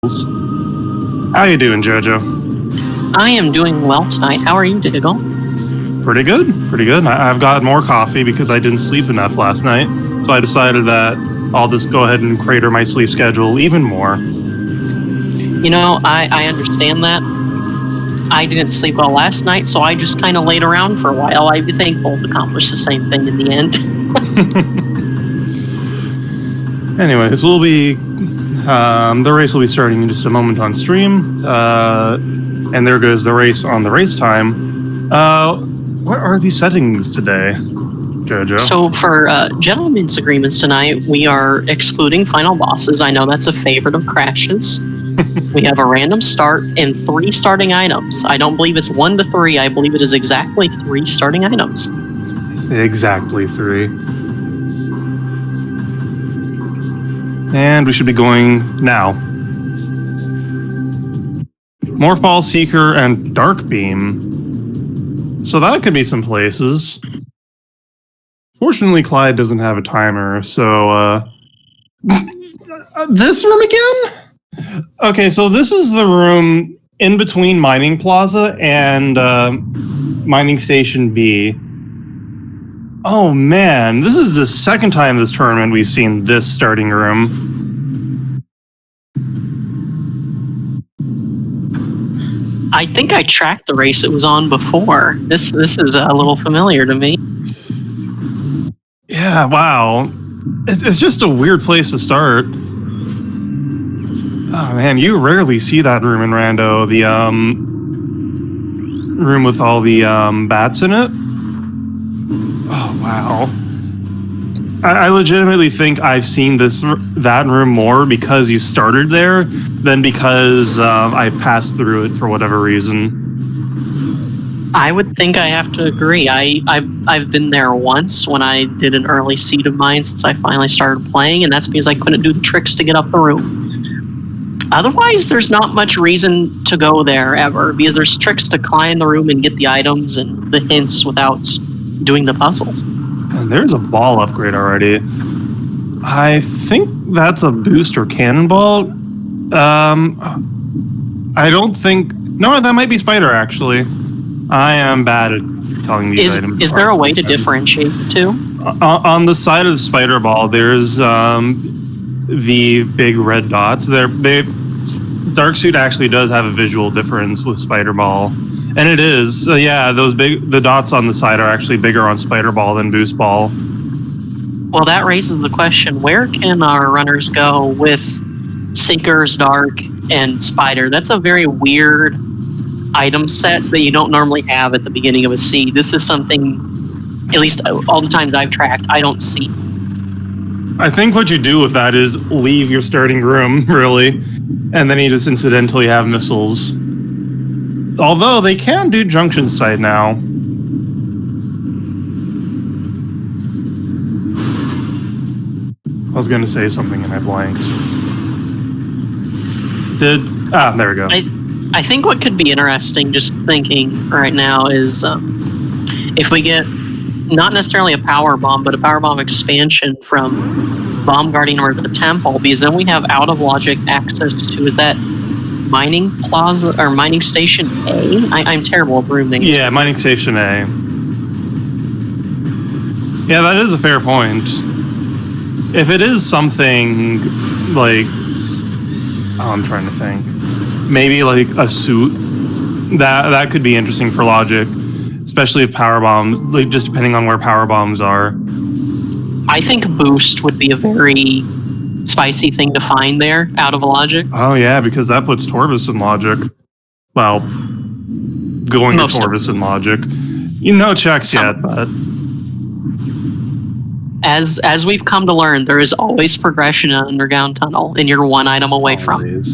How you doing, Jojo? I am doing well tonight. How are you, Diggle? Pretty good, pretty good. I've got more coffee because I didn't sleep enough last night, so I decided that I'll just go ahead and crater my sleep schedule even more. You know, I understand that. I didn't sleep well last night, so I just kind of laid around for a while. I think both accomplished the same thing in the end. Anyways, we'll be... the race will be starting in just a moment on stream. And there goes the race on the race time. What are the settings today, Jojo? So for gentlemen's agreements tonight, we are excluding final bosses. I know that's a favorite of Crash's. We have a random start and 3 starting items. I don't believe it's 1 to 3. I believe it is exactly 3 starting items. Exactly 3. And we should be going now. Morph Ball, Seeker, and Dark Beam. So that could be some places. Fortunately, Clyde doesn't have a timer, so... this room again? Okay, so this is the room in between Mining Plaza and Mining Station B. Oh man, this is the second time this tournament we've seen this starting room. I think I tracked the race it was on before. This is a little familiar to me. Yeah, wow. It's just a weird place to start. Oh man, you rarely see that room in Rando. The room with all the bats in it. Oh wow. I legitimately think I've seen that room more because you started there than because I passed through it for whatever reason. I would think I have to agree. I've been there once when I did an early seed of mine since I finally started playing, and that's because I couldn't do the tricks to get up the room. Otherwise, there's not much reason to go there ever, because there's tricks to climb the room and get the items and the hints without doing the puzzles. And there's a ball upgrade already. I think that's a boost or cannonball. I don't think... No, that might be Spider, actually. I am bad at telling these items. Is there a way to differentiate the two? On the side of the Spider Ball, there's the big red dots. Dark Suit actually does have a visual difference with Spider Ball. And it is. Yeah, the dots on the side are actually bigger on Spider Ball than Boost Ball. Well, that raises the question, where can our runners go with Seekers, Dark, and Spider? That's a very weird item set that you don't normally have at the beginning of a seed. This is something, at least all the times I've tracked, I don't see. I think what you do with that is leave your starting room, really, and then you just incidentally have missiles. Although they can do junction site now. I was going to say something and I blanked. There we go. I think what could be interesting, just thinking right now, is if we get not necessarily a power bomb, but a power bomb expansion from Bomb Guardian or the Temple, because then we have out of logic access to, is that Mining Plaza or Mining Station A? I'm terrible with room names. Yeah, Mining Station A. Yeah, that is a fair point. If it is something like, I'm trying to think, maybe like a suit, that could be interesting for logic, especially if power bombs, like just depending on where power bombs are. I think boost would be a very spicy thing to find there, out of logic. Oh yeah, because that puts Torvis in logic. Well, going to Torvis in logic. No checks yet, but as we've come to learn, there is always progression in an underground tunnel, and you're one item away from it.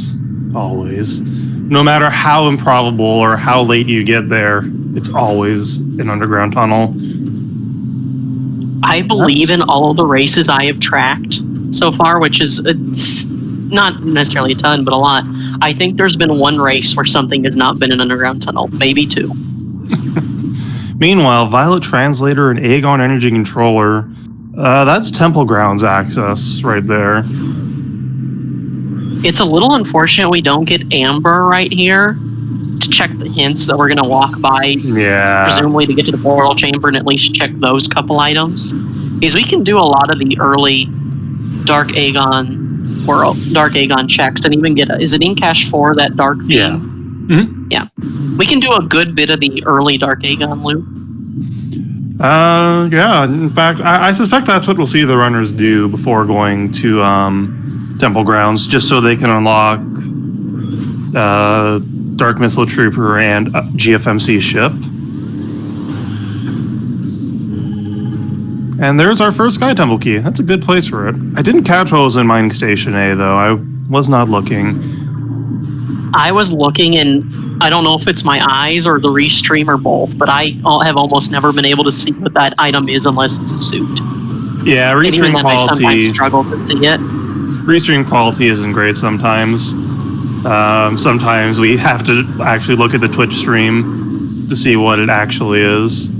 Always. No matter how improbable or how late you get there, it's always an underground tunnel. I believe in all of the races I have tracked so far, which is it's not necessarily a ton, but a lot. I think there's been one race where something has not been an underground tunnel, maybe 2. Meanwhile, Violet Translator and Aegon Energy Controller, that's Temple Grounds access right there. It's a little unfortunate we don't get Amber right here to check the hints that we're going to walk by, presumably to get to the portal chamber and at least check those couple items. Because we can do a lot of the early Dark Aegon checks and even get is it in cache 4, that dark theme? Yeah. Mm-hmm. Yeah. We can do a good bit of the early Dark Aegon loot. Yeah. In fact, I suspect that's what we'll see the runners do before going to Temple Grounds, just so they can unlock Dark Missile Trooper and GFMC ship. And there's our first Sky Temple key. That's a good place for it. I didn't catch what was in Mining Station A, though. I was not looking. I was looking, and I don't know if it's my eyes or the restream or both, but I have almost never been able to see what that item is unless it's a suit. Yeah, restream quality. I sometimes struggle to see it. Restream quality isn't great sometimes. Sometimes we have to actually look at the Twitch stream to see what it actually is.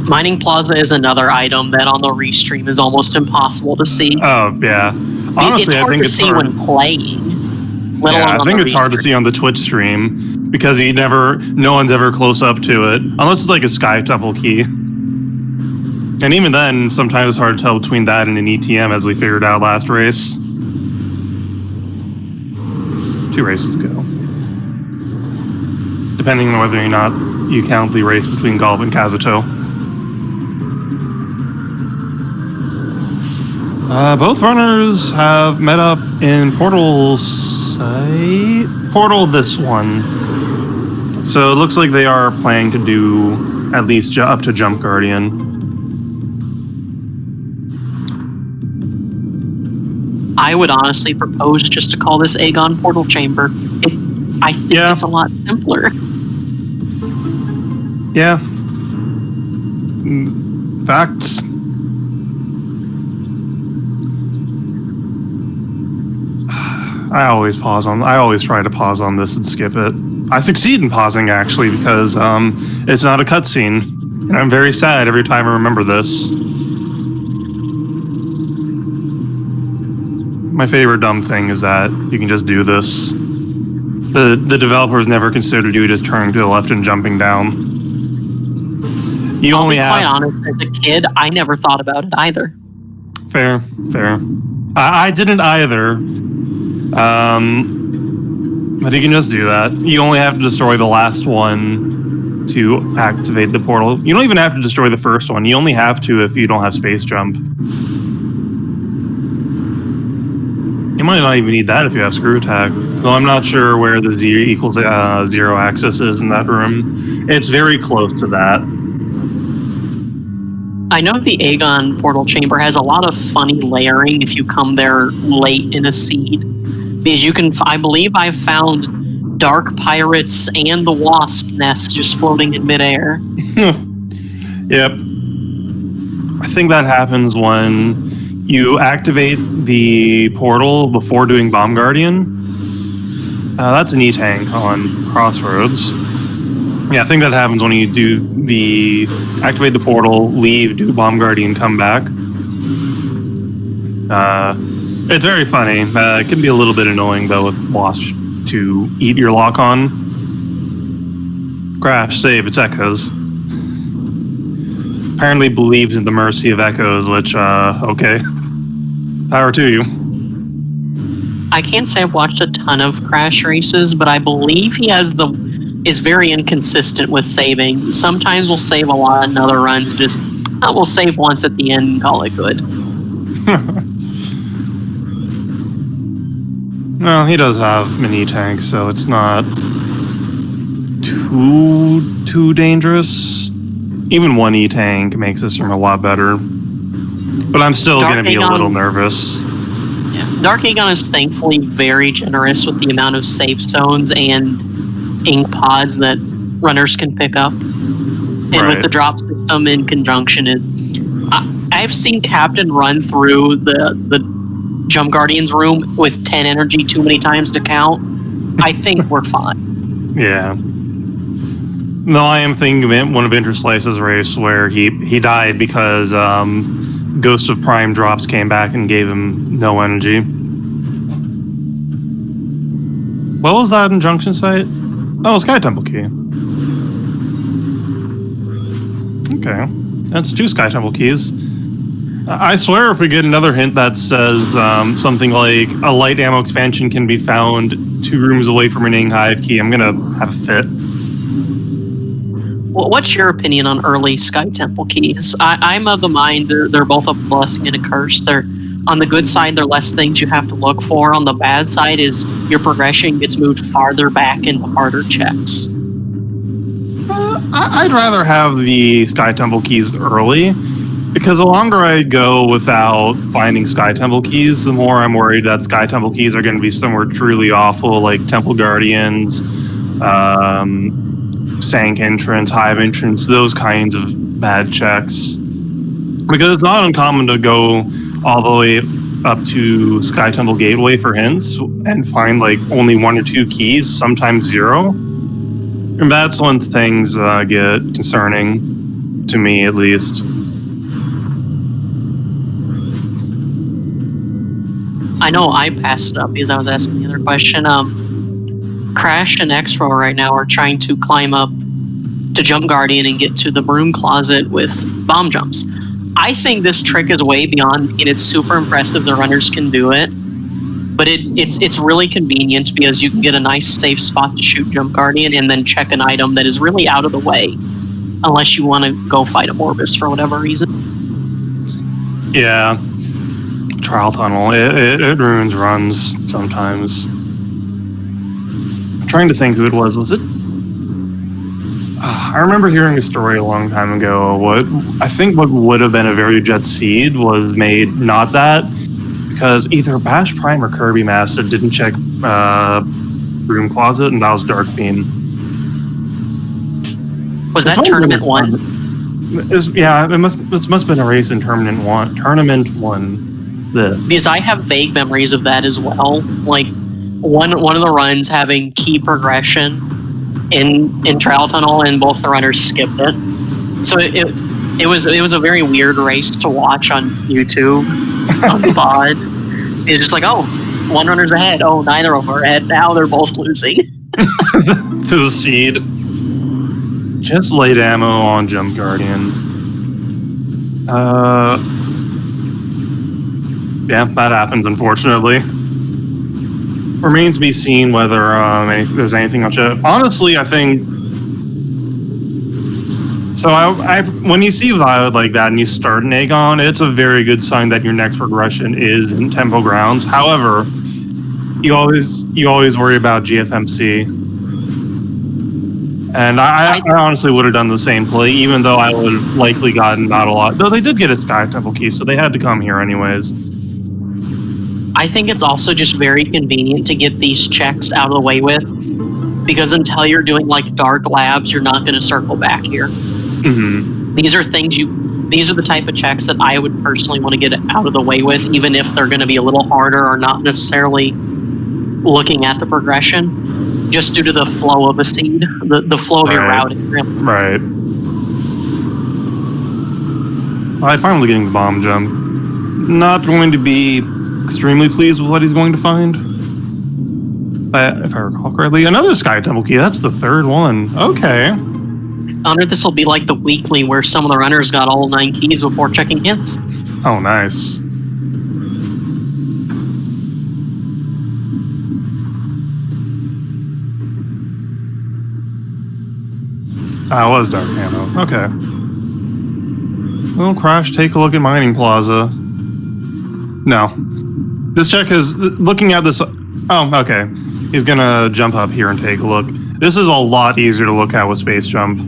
Mining Plaza is another item that on the restream is almost impossible to see. Oh, yeah. Honestly, it's hard to see when playing. Yeah, I think it's hard to see on the Twitch stream because no one's ever close up to it, unless it's like a Sky Temple key. And even then, sometimes it's hard to tell between that and an ETM, as we figured out last race. 2 races ago. Depending on whether or not you count the race between Golb and Kazuto. Both runners have met up in Portal this one. So it looks like they are planning to do at least up to Jump Guardian. I would honestly propose just to call this Aegon Portal Chamber. I think it's a lot simpler. Yeah. Facts. I always try to pause on this and skip it. I succeed in pausing, actually, because it's not a cutscene. And I'm very sad every time I remember this. My favorite dumb thing is that you can just do this. The developers never considered you just turning to the left and jumping down. I'll be quite honest, as a kid, I never thought about it either. Fair. I didn't either. But you can just do that. You only have to destroy the last one to activate the portal. You don't even have to destroy the first one. You only have to if you don't have space jump. You might not even need that if you have screw attack. Though I'm not sure where the Z equals 0 axis is in that room. It's very close to that. I know the Aegon Portal Chamber has a lot of funny layering if you come there late in a seed. Because you can, I believe I found Dark Pirates and the Wasp nest just floating in midair. Yep. I think that happens when you activate the portal before doing Bomb Guardian. That's an E-Tank on Crossroads. Yeah, I think that happens when you activate the portal, leave, do Bomb Guardian, come back. It's very funny. It can be a little bit annoying, though, with Wasp to eat your lock-on. Crash, save, it's Echoes. Apparently believes in the mercy of Echoes, which, okay. Power to you. I can't say I've watched a ton of Crash races, but I believe he is very inconsistent with saving. Sometimes we'll save a lot, another run, we'll save once at the end and call it good. Well, he does have mini tanks, so it's not too dangerous. Even one E-Tank makes this room a lot better. But I'm still going to be a little nervous. Yeah. Dark Aegon is thankfully very generous with the amount of safe zones and ink pods that runners can pick up. And with the drop system in conjunction, I've seen Captain run through the Jump Guardian's room with 10 energy too many times to count. I think we're fine. Yeah. No, I am thinking of one of Interslice's race where he died because Ghost of Prime drops came back and gave him no energy. What was that in Junction Site? Oh, Sky Temple Key. Okay. That's 2 Sky Temple Keys. I swear if we get another hint that says something like a light ammo expansion can be found 2 rooms away from Renang Hive Key, I'm gonna have a fit. Well, what's your opinion on early Sky Temple Keys? I'm of the mind they're both a blessing and a curse. They're on the good side, there are less things you have to look for. On the bad side is your progression gets moved farther back into harder checks. I'd rather have the Sky Temple Keys early, because the longer I go without finding Sky Temple Keys, the more I'm worried that Sky Temple Keys are going to be somewhere truly awful, like Temple Guardians, Sank Entrance, Hive Entrance, those kinds of bad checks. Because it's not uncommon to go all the way up to Sky Temple Gateway for hints and find like only 1 or 2 keys, sometimes 0. And that's when things get concerning, to me at least. I know I passed it up because I was asking the other question. Crash and Xbro right now are trying to climb up to Jump Guardian and get to the broom closet with bomb jumps. I think this trick is way beyond, and it's super impressive the runners can do it. But it's really convenient because you can get a nice safe spot to shoot Jump Guardian and then check an item that is really out of the way. Unless you want to go fight a Morbus for whatever reason. Yeah. Trial Tunnel. It ruins runs sometimes. I'm trying to think who it was. Was it? I remember hearing a story a long time ago. What would have been a very jet seed was made not that, because either Bash Prime or Kirby Master didn't check Broom Closet, and that was Dark Beam. Was that Tournament 1? Yeah, it must have been a race in Tournament 1. Tournament 1. Because I have vague memories of that as well. Like one of the runs having key progression in Trial Tunnel, and both the runners skipped it. So it was a very weird race to watch on YouTube on VOD. It's just like, oh, one runner's ahead. Oh, neither of them are ahead. Now they're both losing. To the seed. Just light ammo on Jump Guardian. Yeah, that happens, unfortunately. Remains to be seen whether there's anything else. Honestly, I think... So when you see Violet like that and you start an Aegon, it's a very good sign that your next progression is in Temple Grounds. However, you always worry about GFMC. And I honestly would have done the same play, even though I would have likely gotten not a lot. Though they did get a Sky Temple key, so they had to come here anyways. I think it's also just very convenient to get these checks out of the way with, because until you're doing like dark labs, you're not going to circle back here. Mm-hmm. These are the type of checks that I would personally want to get out of the way with, even if they're going to be a little harder or not necessarily looking at the progression, just due to the flow of a seed, the flow of your routing. Really. Right. I'm finally getting the bomb jump. Not going to be extremely pleased with what he's going to find. If I recall correctly, another Sky Temple key. That's the 3rd one. Okay. I wonder if this will be like the weekly where some of the runners got all 9 keys before checking hints. Oh, nice. Ah, it was Dark Ammo. Okay. Well, Crash, take a look at Mining Plaza. No. This check is... Looking at this... Oh, okay. He's gonna jump up here and take a look. This is a lot easier to look at with Space Jump.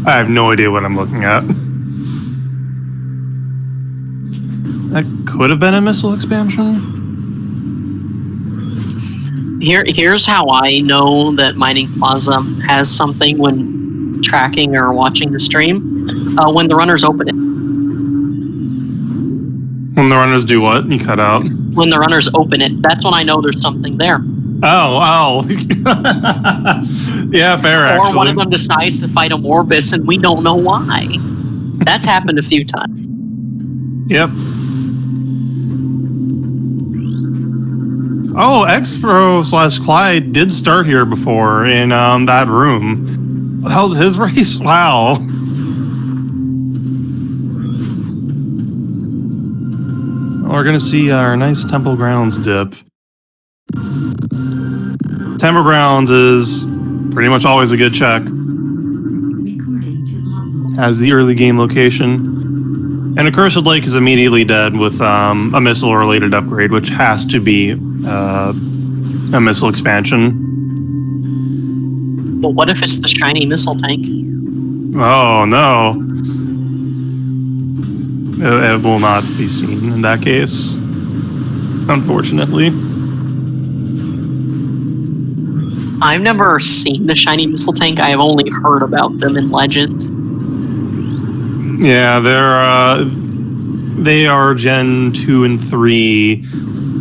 I have no idea what I'm looking at. That could have been a missile expansion. Here's how I know that Mining Plaza has something when tracking or watching the stream. When the runners open it. When the runners do what? You cut out. When the runners open it, that's when I know there's something there. Oh. Yeah, fair, actually. Or one of them decides to fight a Morbus and we don't know why. That's happened a few times. Yep. Oh, Xbro/Clyde did start here before in that room. What the hell is his race? Wow. We're gonna see our nice Temple Grounds dip. Temple Grounds is pretty much always a good check. Has the early game location. And Accursed Lake is immediately dead with a missile-related upgrade, which has to be a missile expansion. But what if it's the shiny missile tank? Oh, no. It will not be seen in that case, unfortunately. I've never seen the shiny missile tank. I have only heard about them in Legend. Yeah, they are Gen 2 and 3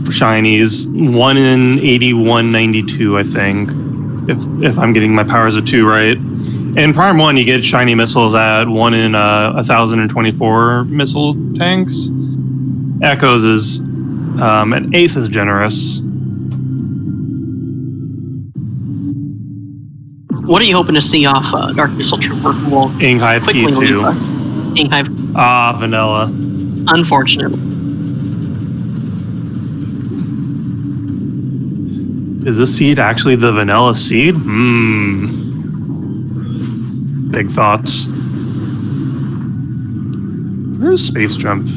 shinies. One in 8192, I think, if I'm getting my powers of 2 right. In Prime 1, you get shiny missiles at 1 in 1024 missile tanks. Echoes is an 8th is generous. What are you hoping to see off Dark Missile Trooper? Will Inghive quickly T2. leave us? Inghive. Vanilla. Unfortunately. Is this seed actually the vanilla seed? Big thoughts. Where's Space Jump?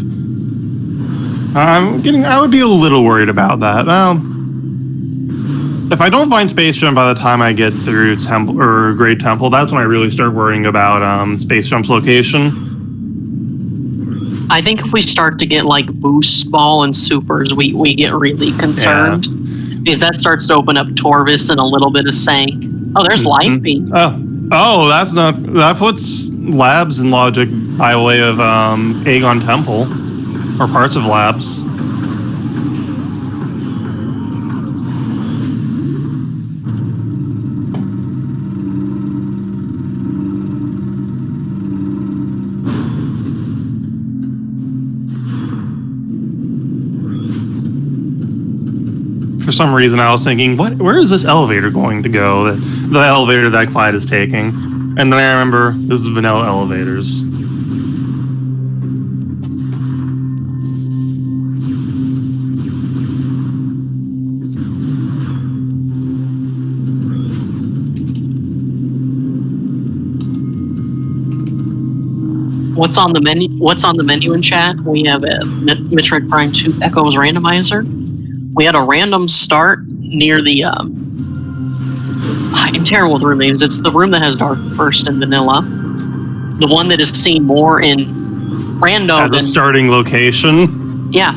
I would be a little worried about that. If I don't find Space Jump by the time I get through Temple or Great Temple, that's when I really start worrying about Space Jump's location. I think if we start to get like Boost Ball and Supers, we get really concerned. Yeah. Because that starts to open up Torvis and a little bit of Sank. Oh, there's Light Beam. Oh, that puts Labs in logic by way of Aegon Temple, or parts of Labs. For some reason, I was thinking, where is this elevator going to go? The elevator that Clyde is taking. And then I remember, this is vanilla elevators. What's on the menu? What's on the menu in chat? We have a Metroid Prime 2 Echoes randomizer. We had a random start near the. I'm terrible with room names. It's the room that has Dark First and Vanilla. The one that is seen more in Rando. At the starting location. Yeah.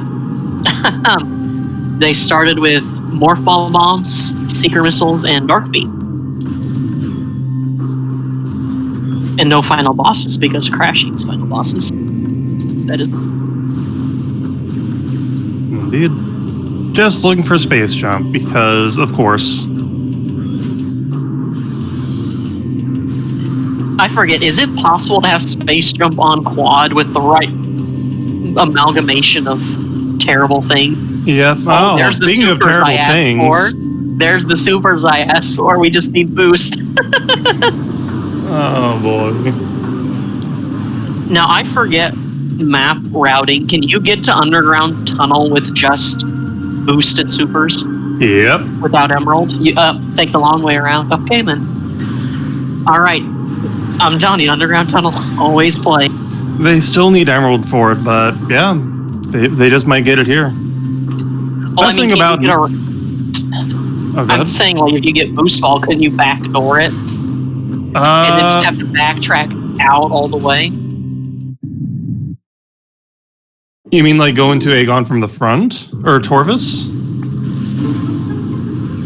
They started with Morph Ball Bombs, Seeker Missiles, and Dark Beam. And no final bosses because Crash eats final bosses. That is. Indeed. Just looking for Space Jump because, of course. I forget, is it possible to have Space Jump on quad with the right amalgamation of terrible things? Yeah. Oh, there's the speaking of supers terrible I asked things. for. There's the supers I asked for. We just need boost. Oh, boy. Now, I forget map routing. Can you get to Underground Tunnel with just boost and supers? Yep. Without Emerald? You take the long way around. Okay, then. All right. I'm Johnny, Underground Tunnel. Always play. They still need Emerald for it, but yeah, they just might get it here. Well, Best thing about I'm saying, like, if you get Boost Ball, couldn't you backdoor it? And then just have to backtrack out all the way? You mean like go into Aegon from the front? Or Torvis?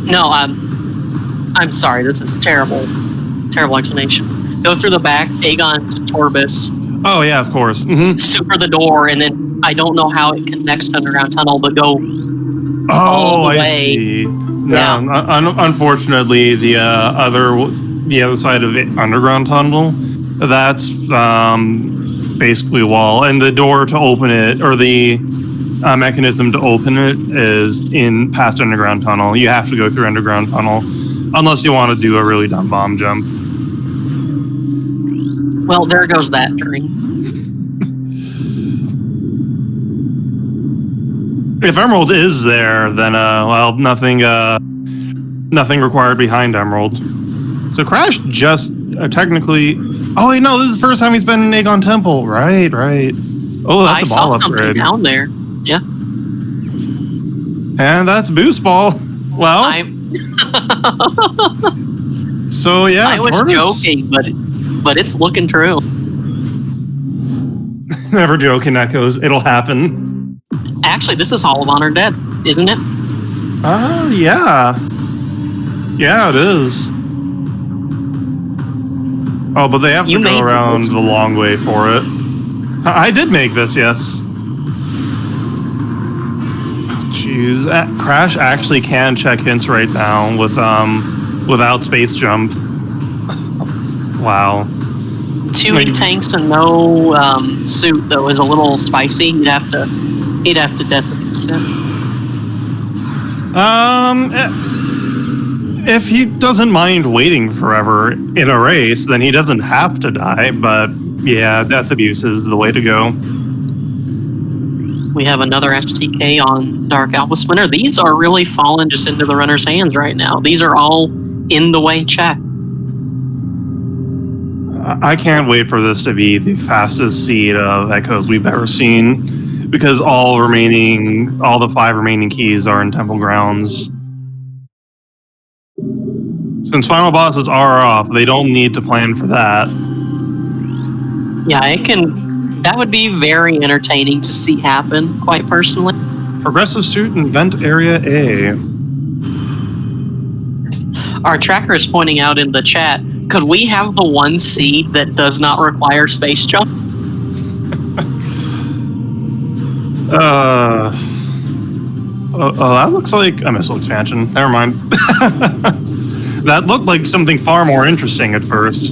No, I'm sorry, this is terrible. Terrible explanation. Go through the back, Aegon to Torvis. Oh, yeah, of course. Mm-hmm. Super the door, and then I don't know how it connects to Underground Tunnel, but go all the way. See. No, unfortunately, the other side of the underground tunnel, that's basically a wall, and the door to open it, or the mechanism to open it, is in past underground tunnel. You have to go through underground tunnel, unless you want to do a really dumb bomb jump. Well, there goes that dream. If Emerald is there, then well, nothing required behind Emerald. So Crash just technically. Oh wait, no, this is the first time he's been in Aegon Temple. Right. Oh, that's a ball upgrade down there. Yeah. And that's a boost ball. Well. So yeah, I was joking, but it's looking true. Never joking, Echoes. It'll happen. Actually, this is Hall of Honor Dead, isn't it? Yeah. Yeah, it is. Oh, but they have to go around the long way for it. I did make this, yes. Jeez, Crash actually can check hints right now with without space jump. Wow. 2 tanks and no suit though is a little spicy. He'd have to definitely sit. If he doesn't mind waiting forever in a race, then he doesn't have to die. But yeah, death abuse is the way to go. We have another STK on Dark Alpha Splinter. These are really falling just into the runner's hands right now. These are all in the way check. I can't wait for this to be the fastest seed of Echoes we've ever seen, because all the 5 remaining keys are in Temple Grounds. Since final bosses are off, they don't need to plan for that. Yeah, that would be very entertaining to see happen, quite personally. Progressive suit in vent area A. Our tracker is pointing out in the chat, could we have the one seed that does not require space jump? That looks like a missile expansion. Never mind. That looked like something far more interesting at first.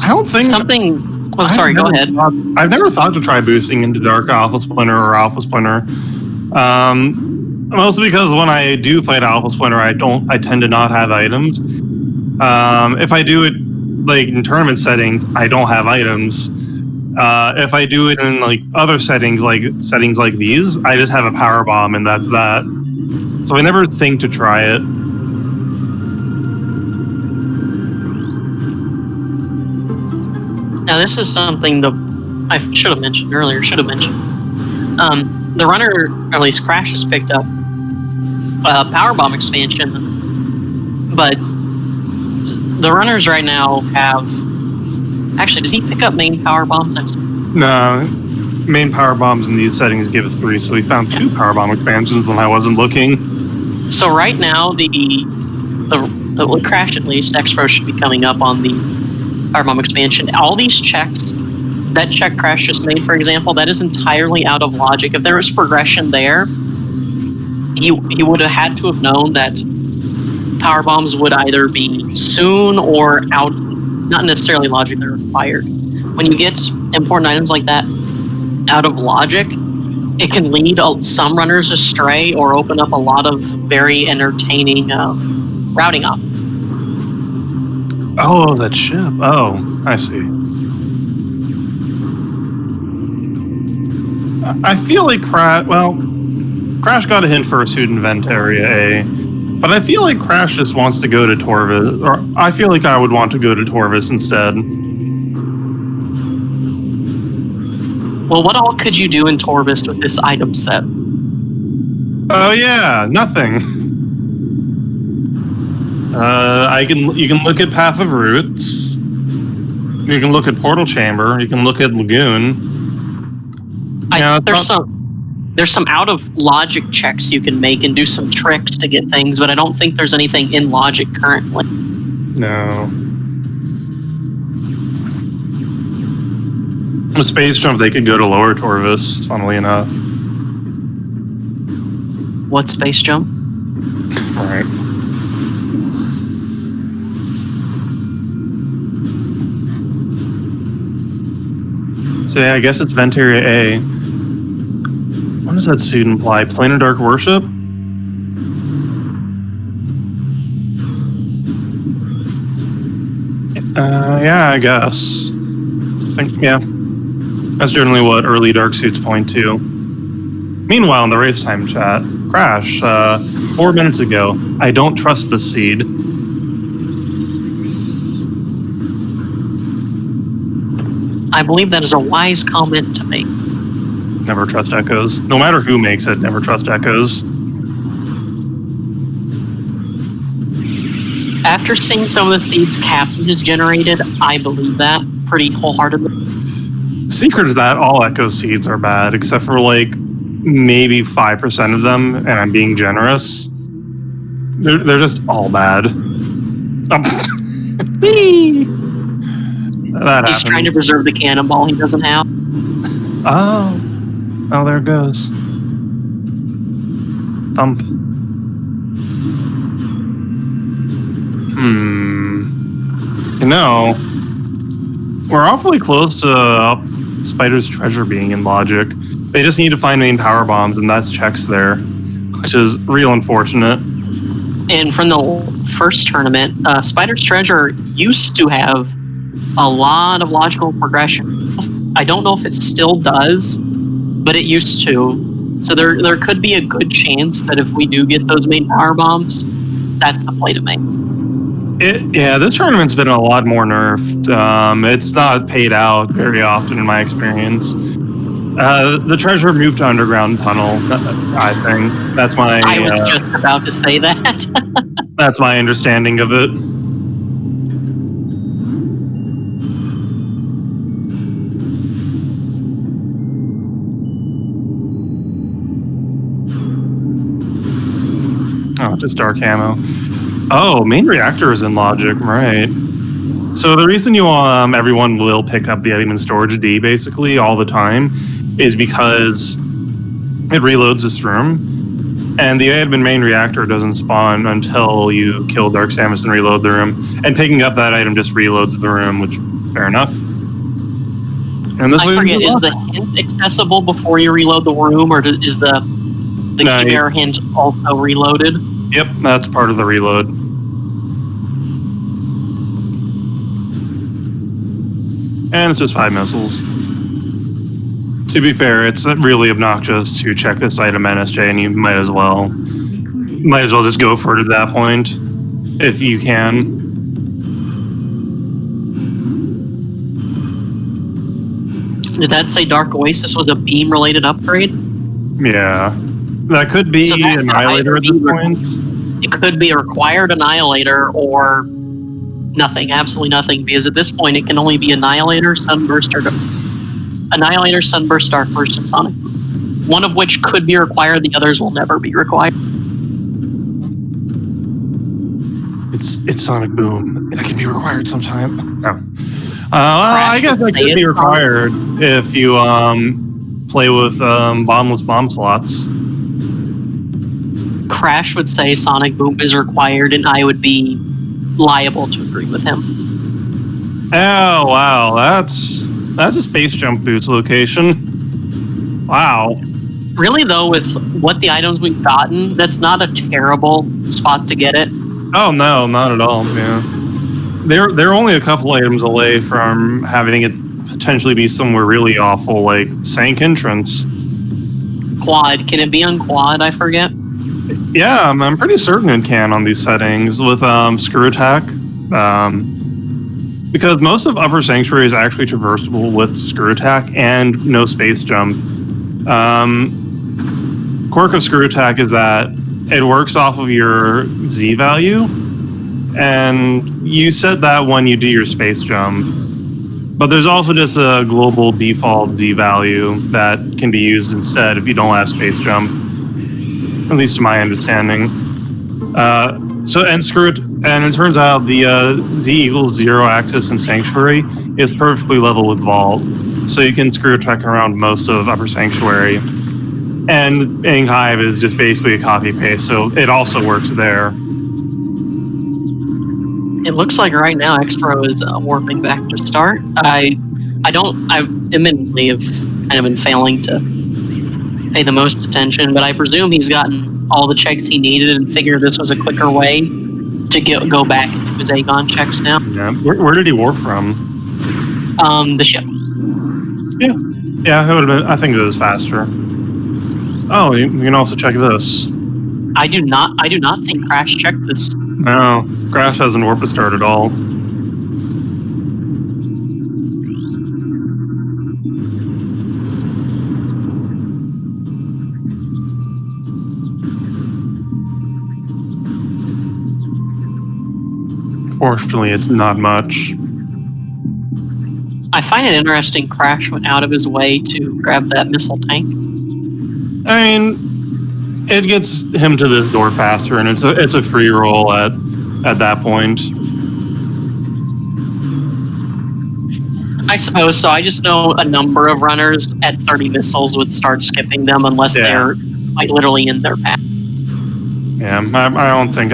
I don't think something. Oh, sorry. Go ahead. I've never thought to try boosting into Dark Alpha Splinter or Alpha Splinter. Mostly because when I do fight Alpha Splinter, I tend to not have items. If I do it like in tournament settings, I don't have items. If I do it in like other settings like these, I just have a power bomb and that's that. So I never think to try it. Now this is something I should have mentioned earlier. The runner, or at least Crash, has picked up power bomb expansion, but the runners right now have. Actually, did he pick up main power bombs? No, main power bombs in these settings give it 3, so we found 2 power bomb expansions when I wasn't looking. So right now, the Crash at least, Xbro should be coming up on the power bomb expansion. All these checks, that check Crash just made, for example, that is entirely out of logic. If there was progression there, he would have had to have known that power bombs would either be soon or out. Not necessarily logically required. When you get important items like that out of logic, it can lead some runners astray or open up a lot of very entertaining routing up. Oh, that ship. Oh, I see. I feel like Crash got a hint for a suit in vent area A. But I feel like Crash just wants to go to Torvis, or I feel like I would want to go to Torvis instead. Well, what all could you do in Torvis with this item set? Oh yeah, nothing. You can look at Path of Roots. You can look at Portal Chamber. You can look at Lagoon. There's some out of logic checks you can make and do some tricks to get things, but I don't think there's anything in logic currently. No. With Space Jump, they could go to Lower Torvis, funnily enough. What Space Jump? Right. So yeah, I guess it's Ventaria A. What does that suit imply? Plane of Dark Worship? Yeah, I guess. Yeah. That's generally what early Dark suits point to. Meanwhile, in the race time chat, Crash, 4 minutes ago, I don't trust the seed. I believe that is a wise comment to make. Never trust echoes. No matter who makes it, never trust echoes. After seeing some of the seeds Captain has generated, I believe that pretty wholeheartedly. The secret is that all echo seeds are bad, except for like maybe 5% of them, and I'm being generous. They're just all bad. He's trying to preserve the cannonball he doesn't have. Oh, there it goes. Thump. You know, we're awfully close to Spider's treasure being in Logic. They just need to find main power bombs, and that's checks there, which is real unfortunate. And from the first tournament, Spider's treasure used to have a lot of logical progression. I don't know if it still does, but it used to. So there could be a good chance that if we do get those main power bombs, that's the play to make. Yeah, this tournament's been a lot more nerfed. It's not paid out very often in my experience. The treasure moved to underground tunnel, I think. That's my... I was just about to say that. That's my understanding of it. Oh, just dark ammo. Oh, main reactor is in Logic, right? So the reason you everyone will pick up the item in storage D basically all the time is because it reloads this room, and the item in main reactor doesn't spawn until you kill Dark Samus and reload the room. And picking up that item just reloads the room, which fair enough. And this I forget, is the hint accessible before you reload the room, or is the Chimera hint also reloaded? Yep, that's part of the reload. And it's just 5 missiles. To be fair, it's really obnoxious to check this item NSJ, and you might as well just go for it at that point, if you can. Did that say Dark Oasis was a beam-related upgrade? Yeah. That could be Annihilator at this point. It could be a required Annihilator or nothing, absolutely nothing, because at this point it can only be Annihilator, Sunburst, Darkburst, and Sonic. One of which could be required, the others will never be required. It's Sonic Boom. That can be required sometime. No. I guess that could be required if you play with bombless bomb slots. Crash would say Sonic Boom is required, and I would be liable to agree with him. Oh wow, that's a Space Jump boots location. Wow. Really though, with what the items we've gotten, that's not a terrible spot to get it. Oh no, not at all. Yeah, they're only a couple items away from having it potentially be somewhere really awful, like Sank Entrance. Quad, can it be on quad? I forget. Yeah, I'm pretty certain it can on these settings with Screw Attack. Because most of Upper Sanctuary is actually traversable with Screw Attack and no Space Jump. Quirk of Screw Attack is that it works off of your Z value, and you set that when you do your Space Jump. But there's also just a global default Z value that can be used instead if you don't have Space Jump. At least to my understanding. And it turns out the Z equals 0 axis in Sanctuary is perfectly level with Vault. so you can screw tech around most of Upper Sanctuary. And Ing Hive is just basically a copy paste, so it also works there. It looks like right now Xbro is warping back to start. I admittedly have kind of been failing to pay the most attention, but I presume he's gotten all the checks he needed and figured this was a quicker way to go back into his Aegon checks now. Yeah. Where did he warp from? The ship. Yeah, it would have been. I think it is faster. Oh, you can also check this. I do not think Crash checked this. No, Crash hasn't warped to start at all. Fortunately, it's not much. I find it interesting Crash went out of his way to grab that missile tank. I mean, it gets him to the door faster, and it's a free roll at that point. I suppose so. I just know a number of runners at 30 missiles would start skipping them unless they're like literally in their path. Yeah, I don't think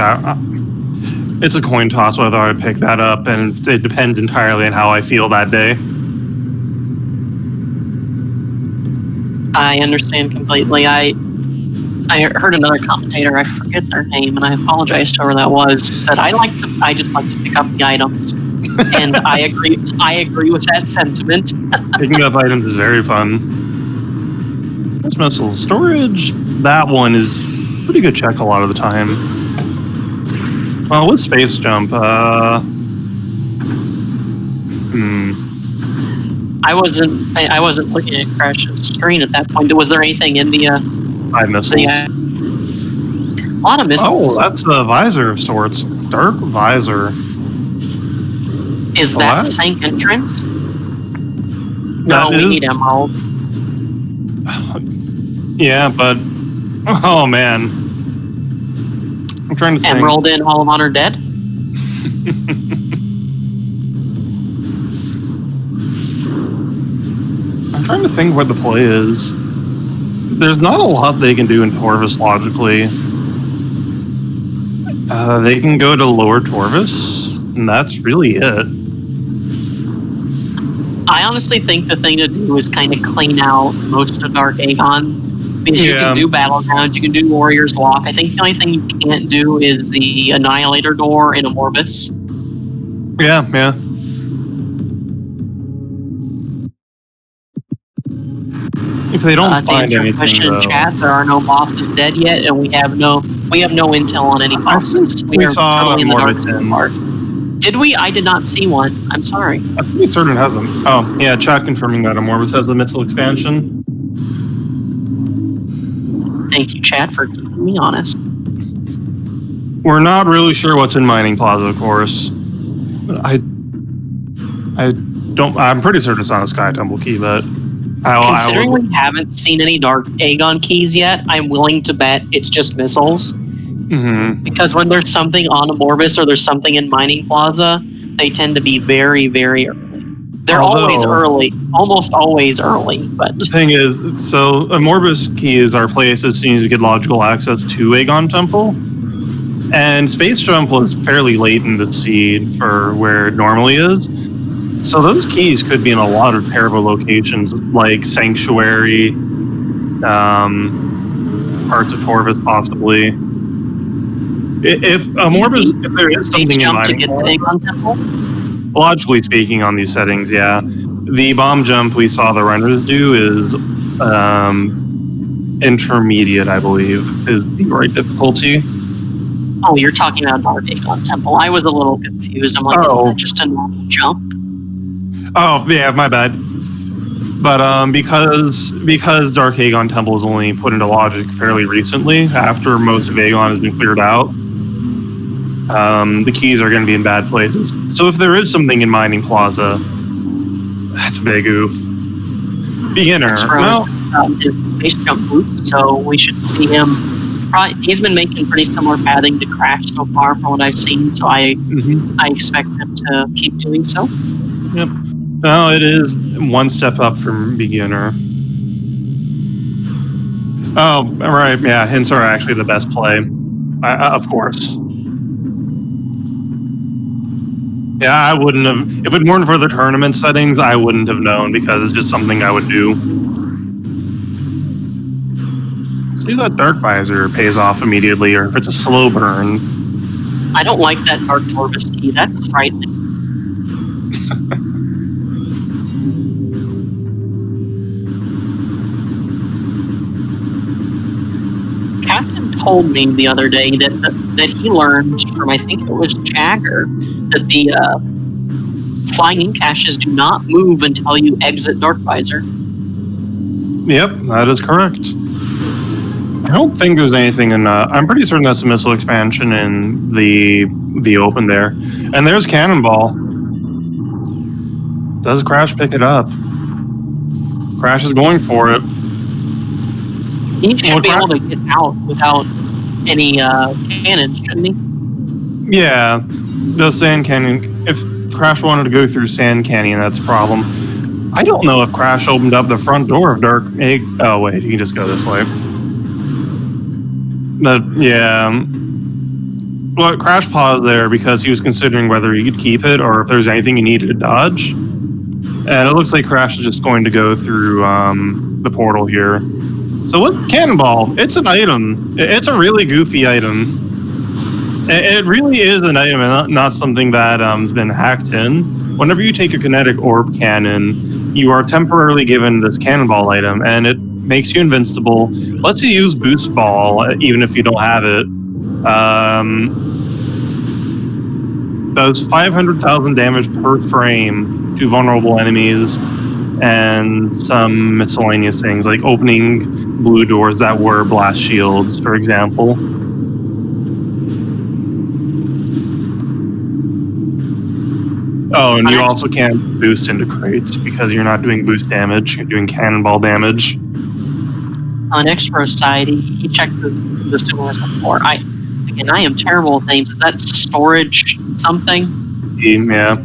it's a coin toss whether I would pick that up, and it depends entirely on how I feel that day. I understand completely. I heard another commentator, I forget their name, and I apologize to whoever that was, who said I just like to pick up the items. And I agree with that sentiment. Picking up items is very fun. This missile storage, that one is pretty good check a lot of the time. Well, with space jump, I wasn't looking at Crash's screen at that point. Was there anything in the 5 missiles? a lot of missiles. Oh, that's a visor of sorts. Dark visor. Is that Sank entrance? No, we need Emerald. Yeah, but oh man, I'm trying to think. Emerald in Hall of Honor Dead. I'm trying to think what the play is. There's not a lot they can do in Torvus logically. They can go to lower Torvus, and that's really it. I honestly think the thing to do is kind of clean out most of Dark Aegon. Because you can do Battlegrounds, you can do Warrior's Walk. I think the only thing you can't do is the Annihilator door in Amorbus. Yeah. If they don't find anything, question in chat, there are no bosses dead yet, and we have no intel on any bosses. We saw totally in the dark part. Did we? I did not see one. I'm sorry. I think it certain hasn't. Oh, yeah, chat confirming that Amorbus has the missile expansion. Thank you, chat, for keeping me honest. We're not really sure what's in Mining Plaza, of course. I'm pretty certain it's not a Sky Temple key, but considering we haven't seen any Dark Aegon keys yet, I'm willing to bet it's just missiles. Mm-hmm. Because when there's something on Amorbus or there's something in Mining Plaza, they tend to be very, very early. They're always early, almost always early. But the thing is, so Amorbus keys are placed as soon as you get logical access to Aegon Temple, and Space Jump was fairly late in the seed for where it normally is. So those keys could be in a lot of terrible locations, like Sanctuary, parts of Torvus, possibly. If there is something in to get to Aegon Temple? Logically speaking, on these settings, yeah. The bomb jump we saw the runners do is intermediate, I believe, is the right difficulty. Oh, you're talking about Dark Aegon Temple. I was a little confused. I'm like, isn't that just a normal jump? Oh, yeah, my bad. But because Dark Aegon Temple was only put into logic fairly recently, after most of Aegon has been cleared out, the keys are going to be in bad places. So if there is something in Mining Plaza, that's a big oof. Beginner. Well, his space jump boots, so we should see him. He's been making pretty similar pathing to Crash so far, from what I've seen. So I expect him to keep doing so. Yep. No, it is one step up from beginner. Oh, right. Yeah, hints are actually the best play. Of course. Yeah, I wouldn't have. If it weren't for the tournament settings, I wouldn't have known because it's just something I would do. See if that dark visor pays off immediately, or if it's a slow burn. I don't like that dark tortoise key. That's frightening. Captain told me the other day that he learned from, I think it was Jagger, that the flying in caches do not move until you exit Dark Visor. Yep, that is correct. I don't think there's anything in. I'm pretty certain that's a missile expansion in the open there. And there's Cannonball. Does Crash pick it up? Crash is going for it. He should be able to get out without any cannons, shouldn't he? Yeah, the Sand Canyon. If Crash wanted to go through Sand Canyon, that's a problem. I don't know if Crash opened up the front door of Dark Egg. Oh wait, you can just go this way. But yeah, well, Crash paused there because he was considering whether he could keep it or if there's anything he needed to dodge. And it looks like Crash is just going to go through the portal here. So what? Cannonball, it's an item. It's a really goofy item. It really is an item and not something that has been hacked in. Whenever you take a kinetic orb cannon, you are temporarily given this cannonball item, and it makes you invincible, lets you use boost ball even if you don't have it. Does 500,000 damage per frame to vulnerable enemies, and some miscellaneous things like opening blue doors that were blast shields, for example. Oh, and you also can't boost into crates because you're not doing boost damage, you're doing cannonball damage. On Xbro side, he checked the stores before. I am terrible with names. Is that storage something? Yeah.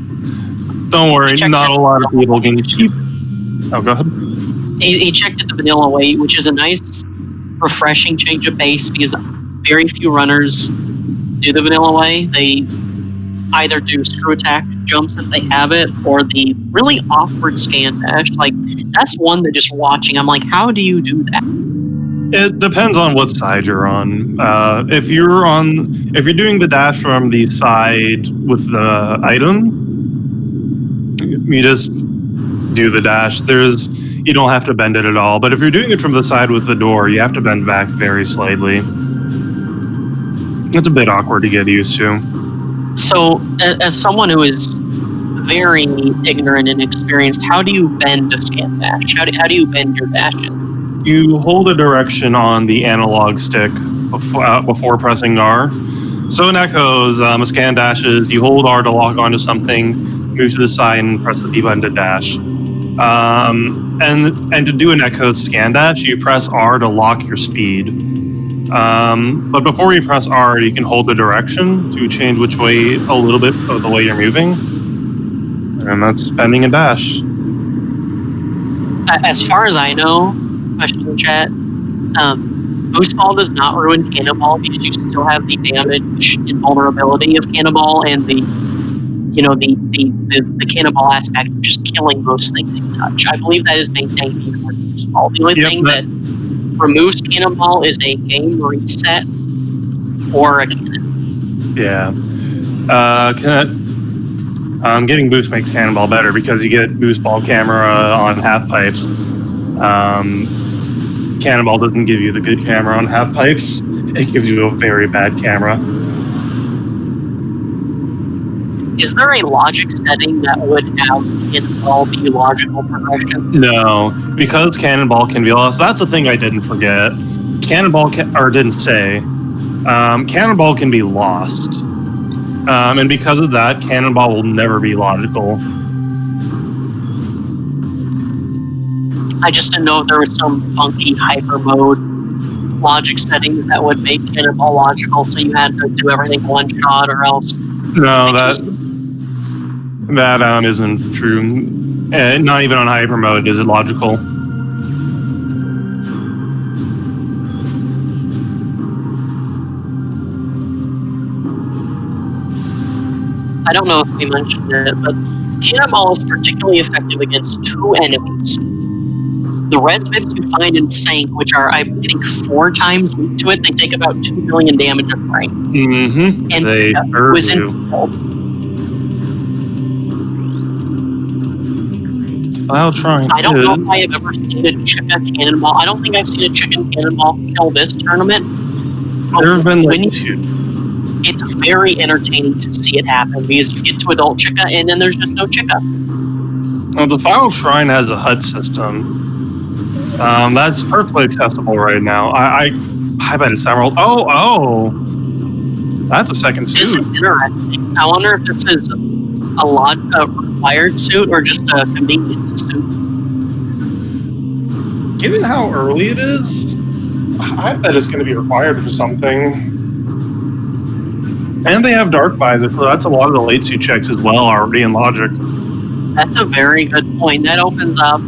Don't worry, not a lot of people can keep. Oh, go ahead. He checked it the vanilla way, which is a nice, refreshing change of pace because very few runners do the vanilla way. They either do screw attack jumps if they have it, or the really awkward scan dash. Like, that's one that just watching, I'm like, how do you do that? It depends on what side you're on. If you're doing the dash from the side with the item, you just do the dash. You don't have to bend it at all. But if you're doing it from the side with the door, you have to bend back very slightly. It's a bit awkward to get used to. So, as someone who is very ignorant and inexperienced, how do you bend a scan dash? How do you bend your dashes? You hold a direction on the analog stick before pressing R. So in Echoes, a scan dash is you hold R to lock onto something, move to the side, and press the B button to dash. And to do an Echoes scan dash, you press R to lock your speed. But before you press R, you can hold the direction to change which way a little bit of the way you're moving. And that's bending a dash. As far as I know, question in the chat, boost ball does not ruin cannonball because you still have the damage and vulnerability of cannonball and the cannonball aspect of just killing most things you touch. I believe that is maintained even with boost ball. The only thing that removes cannonball is a game reset or a cannon. Yeah. Getting boost makes cannonball better because you get boost ball camera on half pipes. Cannonball doesn't give you the good camera on half pipes. It gives you a very bad camera. Is there a logic setting that would have Cannonball be logical progression? No, because Cannonball can be lost. That's the thing I didn't forget. Cannonball can be lost. And because of that, Cannonball will never be logical. I just didn't know if there was some funky hyper mode logic settings that would make Cannonball logical, so you had to do everything one shot or else. No, That isn't true. Not even on hyper mode is it logical. I don't know if we mentioned it, but Cannonball is particularly effective against two enemies. The red smiths you find in Sank, which are, I think, 4 times weak to it, they take about 2 million damage a frame. Mm-hmm. And They hurt you. I'll try. I don't know if I have ever seen a chicken cannonball. I don't think I've seen a chicken cannonball kill this tournament. There have been like 2. It's very entertaining to see it happen because you get to adult Chica and then there's just no Chica. Well, the Foul Shrine has a HUD system. That's perfectly accessible right now. I bet it's Emerald. Oh, that's a second suit. This is interesting. I wonder if this is a required suit or just a convenience suit. Given how early it is, I bet it's going to be required for something. And they have Dark Visor, so that's a lot of the late suit checks as well already in Logic. That's a very good point. That opens up,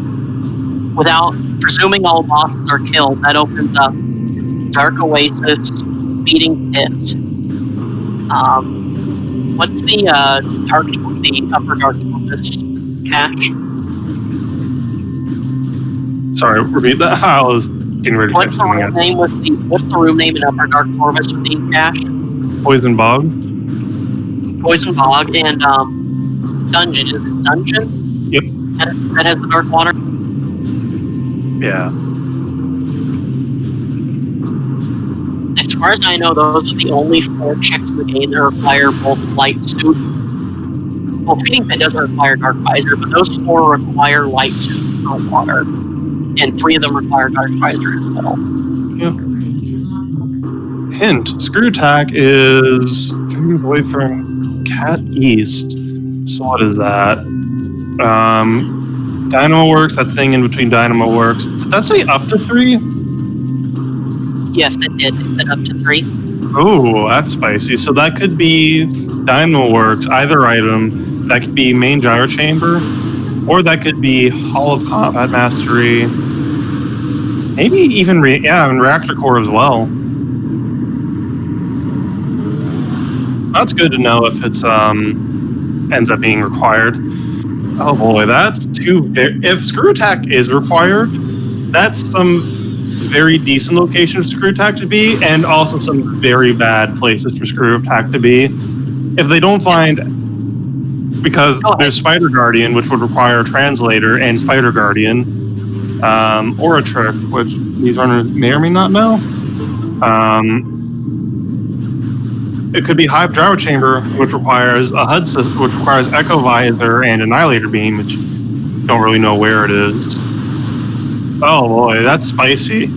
without presuming all bosses are killed, that opens up Dark Oasis, Beating Pit. What's the upper Dark Oasis cache? Sorry, repeat that. I was getting ready to What's the room name what's the room name in Upper Dark Orbis with the cache? Poison Bog? Poison Bog and Dungeon. Is it Dungeon? Yep. That has the dark water? Yeah. As far as I know, those are the only 4 checks in the game that require both light suit. Well, Feeding Pit doesn't require Dark Visor, but those 4 require light suit and dark water. And 3 of them require Dark Visor as well. Yeah. Hint, Screw Attack is 3 away from Cat East. So what is that? Dynamo Works, that thing in between Dynamo Works. Did that say up to 3? Yes, it did. It said up to 3. Oh, that's spicy. So that could be Dynamo Works, either item. That could be Main Gyro Chamber, or that could be Hall of Combat Mastery. Maybe even Reactor Core as well. That's good to know if it's ends up being required. Oh boy, that's 2. If Screw Attack is required, that's some very decent locations for Screw Attack to be, and also some very bad places for Screw Attack to be. If they don't find, because there's Spider Guardian, which would require a translator, and Spider Guardian, or a trick, which these runners may or may not know. It could be Hive Gyro Chamber, which requires a HUD system, which requires Echo Visor and Annihilator Beam, which don't really know where it is. Oh boy, that's spicy.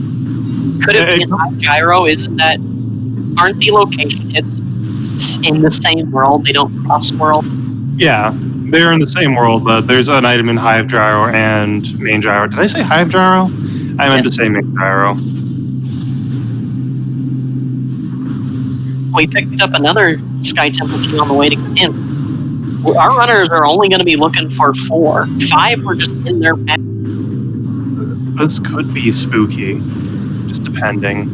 Could it be a Hive Gyro? Aren't the location hits in the same world? They don't cross world? Yeah, they're in the same world, but there's an item in Hive Gyro and Main Gyro. Did I say Hive Gyro? I meant to say Main Gyro. We picked up another Sky Temple key on the way to Kent. Our runners are only going to be looking for 4. 5 were just in their back. This could be spooky, just depending.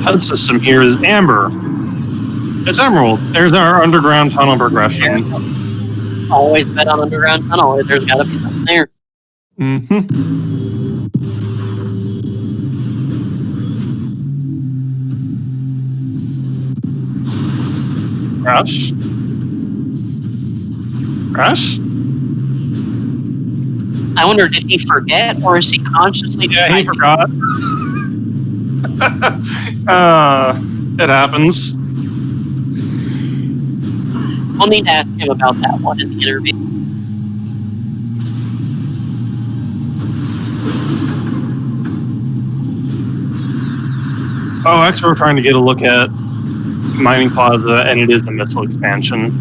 HUD system here is Amber. It's Emerald. There's our underground tunnel progression. Yeah. Always bet on underground tunnel. There's got to be something there. Mm-hmm. Crash? Crash? I wonder, did he forget, or is he consciously... Yeah, he forgot. It happens. We'll need to ask him about that one in the interview. Oh, actually, we're trying to get a look at Mining Plaza, and it is the missile expansion.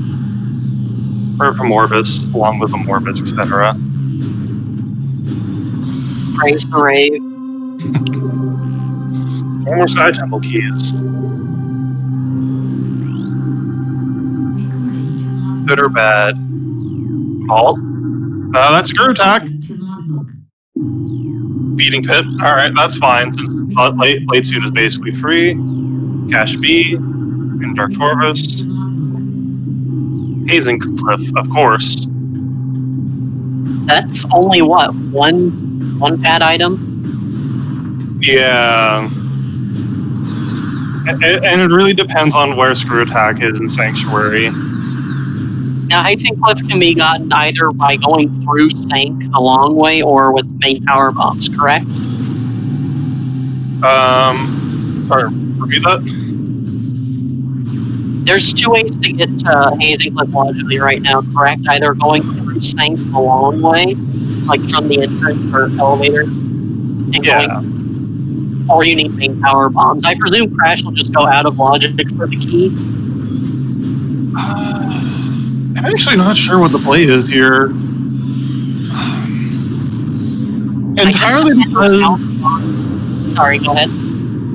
For Morbus, along with the Morbus, etc. Praise the rave. More Sky Temple keys. Good or bad? vault. That's screw attack. Feeding pit. All right, that's fine since late suit is basically free. Cash B and Dark Torvus. Hazing Cliff, of course. That's only what, one bad item? Yeah. And it really depends on where screw attack is in Sanctuary. Now, Hazing Cliff can be gotten either by going through Sank a long way or with main power bombs, correct? Sorry, repeat that? There's two ways to get to Hazing Cliff logically right now, correct? Either going through Sank a long way, like from the entrance or elevators, and going, or you need main power bombs. I presume Crash will just go out of logic for the key. I'm actually not sure what the play is here. Entirely because... Sorry, go ahead.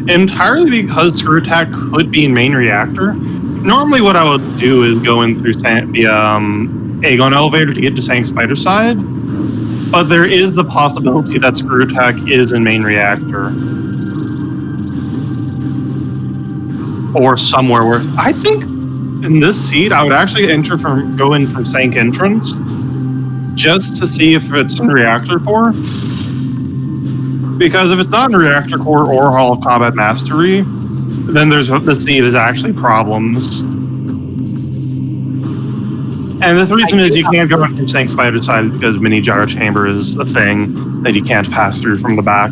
Entirely because screw attack could be in main reactor. Normally what I would do is go in through the Aegon elevator to get to Sank Spider side, but there is the possibility that screw attack is in main reactor. Or somewhere where... I think in this seat I would actually go in from Sank entrance just to see if it's in reactor core. Because if it's not in reactor core or Hall of Combat Mastery, then the seed is actually problems. And the reason is you can't go in from Sank Spider side because mini gyro chamber is a thing that you can't pass through from the back.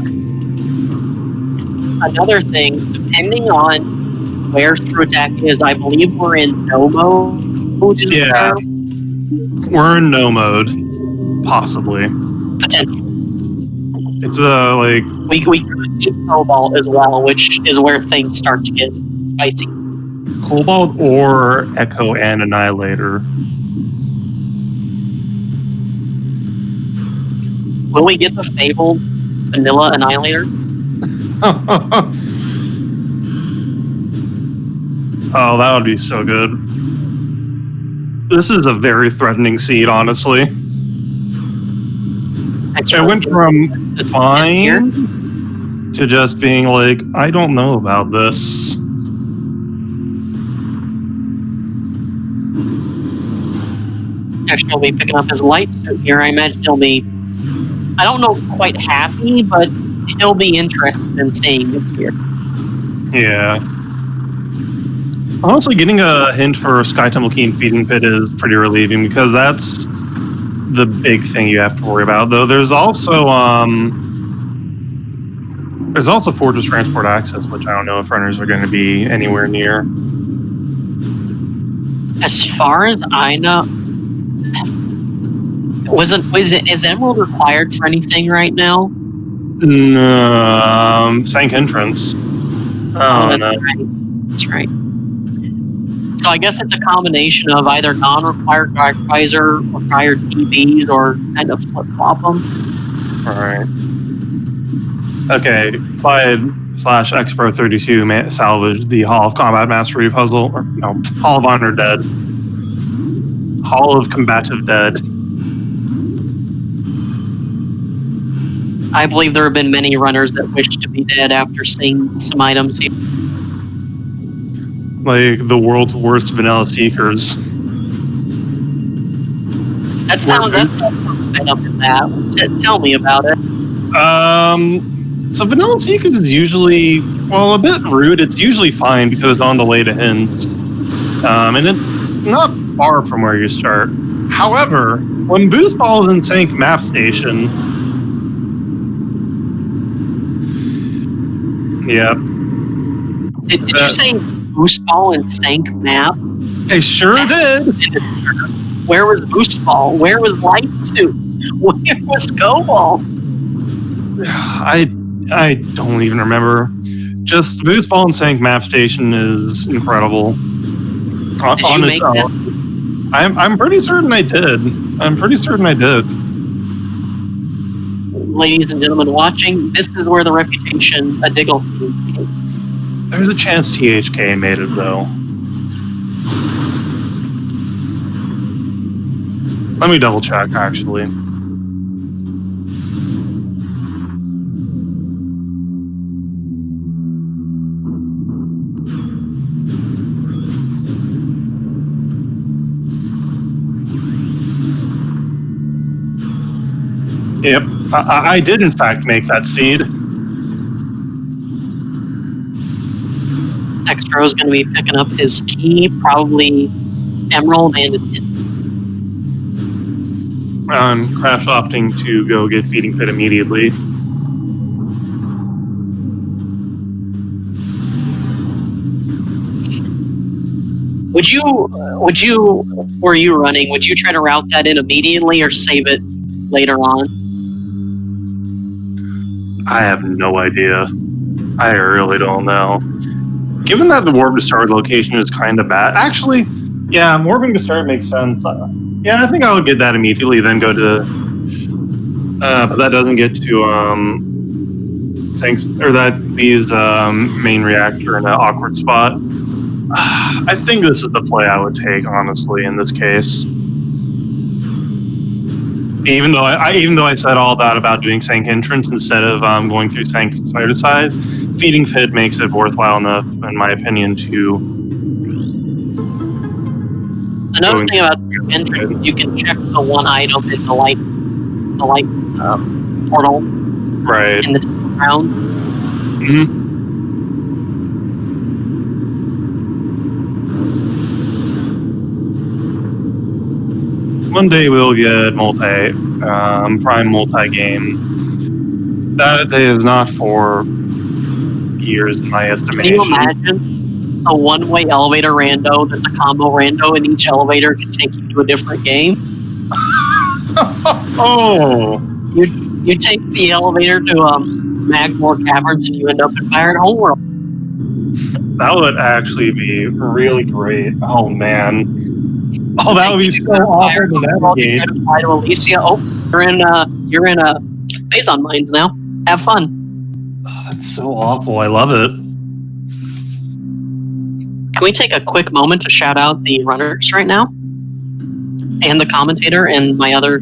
Another thing, depending on where screw attack is, I believe we're in no mode. Yeah, we're in no mode, possibly. Potentially. It's like we could need Cobalt as well, which is where things start to get spicy. Cobalt or Echo and Annihilator. Will we get the fabled Vanilla Annihilator? Oh, that would be so good. This is a very threatening seed, honestly. It went from fine to just being like, I don't know about this. Actually, he'll be picking up his light suit here. I imagine he'll be, I don't know, quite happy, but he'll be interested in seeing this here. Yeah. Honestly, getting a hint for Sky Temple Key and Feeding Pit is pretty relieving because that's the big thing you have to worry about. Though there's also Fortress Transport Access, which I don't know if runners are going to be anywhere near. As far as I know, is Emerald required for anything right now? No, Sank entrance. Oh, no. Right. That's right. So I guess it's a combination of either non-required Dark Visor, required DBs, or kind of flip-flop them. Alright. Okay, Clyde/Xbro32 salvaged the Hall of Combat Mastery puzzle. Or, no, Hall of Honor Dead. Hall of Combative Dead. I believe there have been many runners that wish to be dead after seeing some items here. Like the world's worst vanilla seekers. That sounds right up in that. Tell me about it. So vanilla seekers is usually, well, a bit rude. It's usually fine because it's on the way to hints. And it's not far from where you start. However, when Boost Ball is in Sank Map Station, yep. Did you say Boost Ball and Sank Map? I sure did. Where was Boost Ball? Where was Light Suit? Where was Go Ball? I don't even remember. Just Boost Ball and Sank Map Station is incredible. On its own. I'm pretty certain I did. Ladies and gentlemen watching, this is where the reputation a Diggle scene came. There's a chance THK made it, though. Let me double check, actually. Yep, I did in fact make that seed. Xbro is going to be picking up his key, probably emerald and his hits. Crash opting to go get feeding pit immediately. Were you running, would you try to route that in immediately or save it later on? I have no idea. I really don't know. Given that the warp to start location is kind of bad, actually, yeah, warping to start makes sense. Yeah, I think I would get that immediately, then go to. But that doesn't get to tanks or that these main reactor in an awkward spot. I think this is the play I would take, honestly, in this case. Even though I said all that about doing Sank entrance instead of going through Sank side to side, feeding pit makes it worthwhile enough, in my opinion, to. Another thing about Sank entrance, you can check the one item in the light portal, Right. in the rounds. Mm-hmm. One day we'll get prime multi-game. That day is not for years, in my estimation. Can you imagine a one-way elevator rando that's a combo rando, and each elevator can take you to a different game? Oh! You take the elevator to Magmore Caverns, and you end up in Pirate Homeworld. That would actually be really great. Oh, man. Oh, that would be so awful to navigate. You fly to Elysia. Oh, you're in Phazon Mines now. Have fun. Oh, that's so awful. I love it. Can we take a quick moment to shout out the runners right now? And the commentator and my other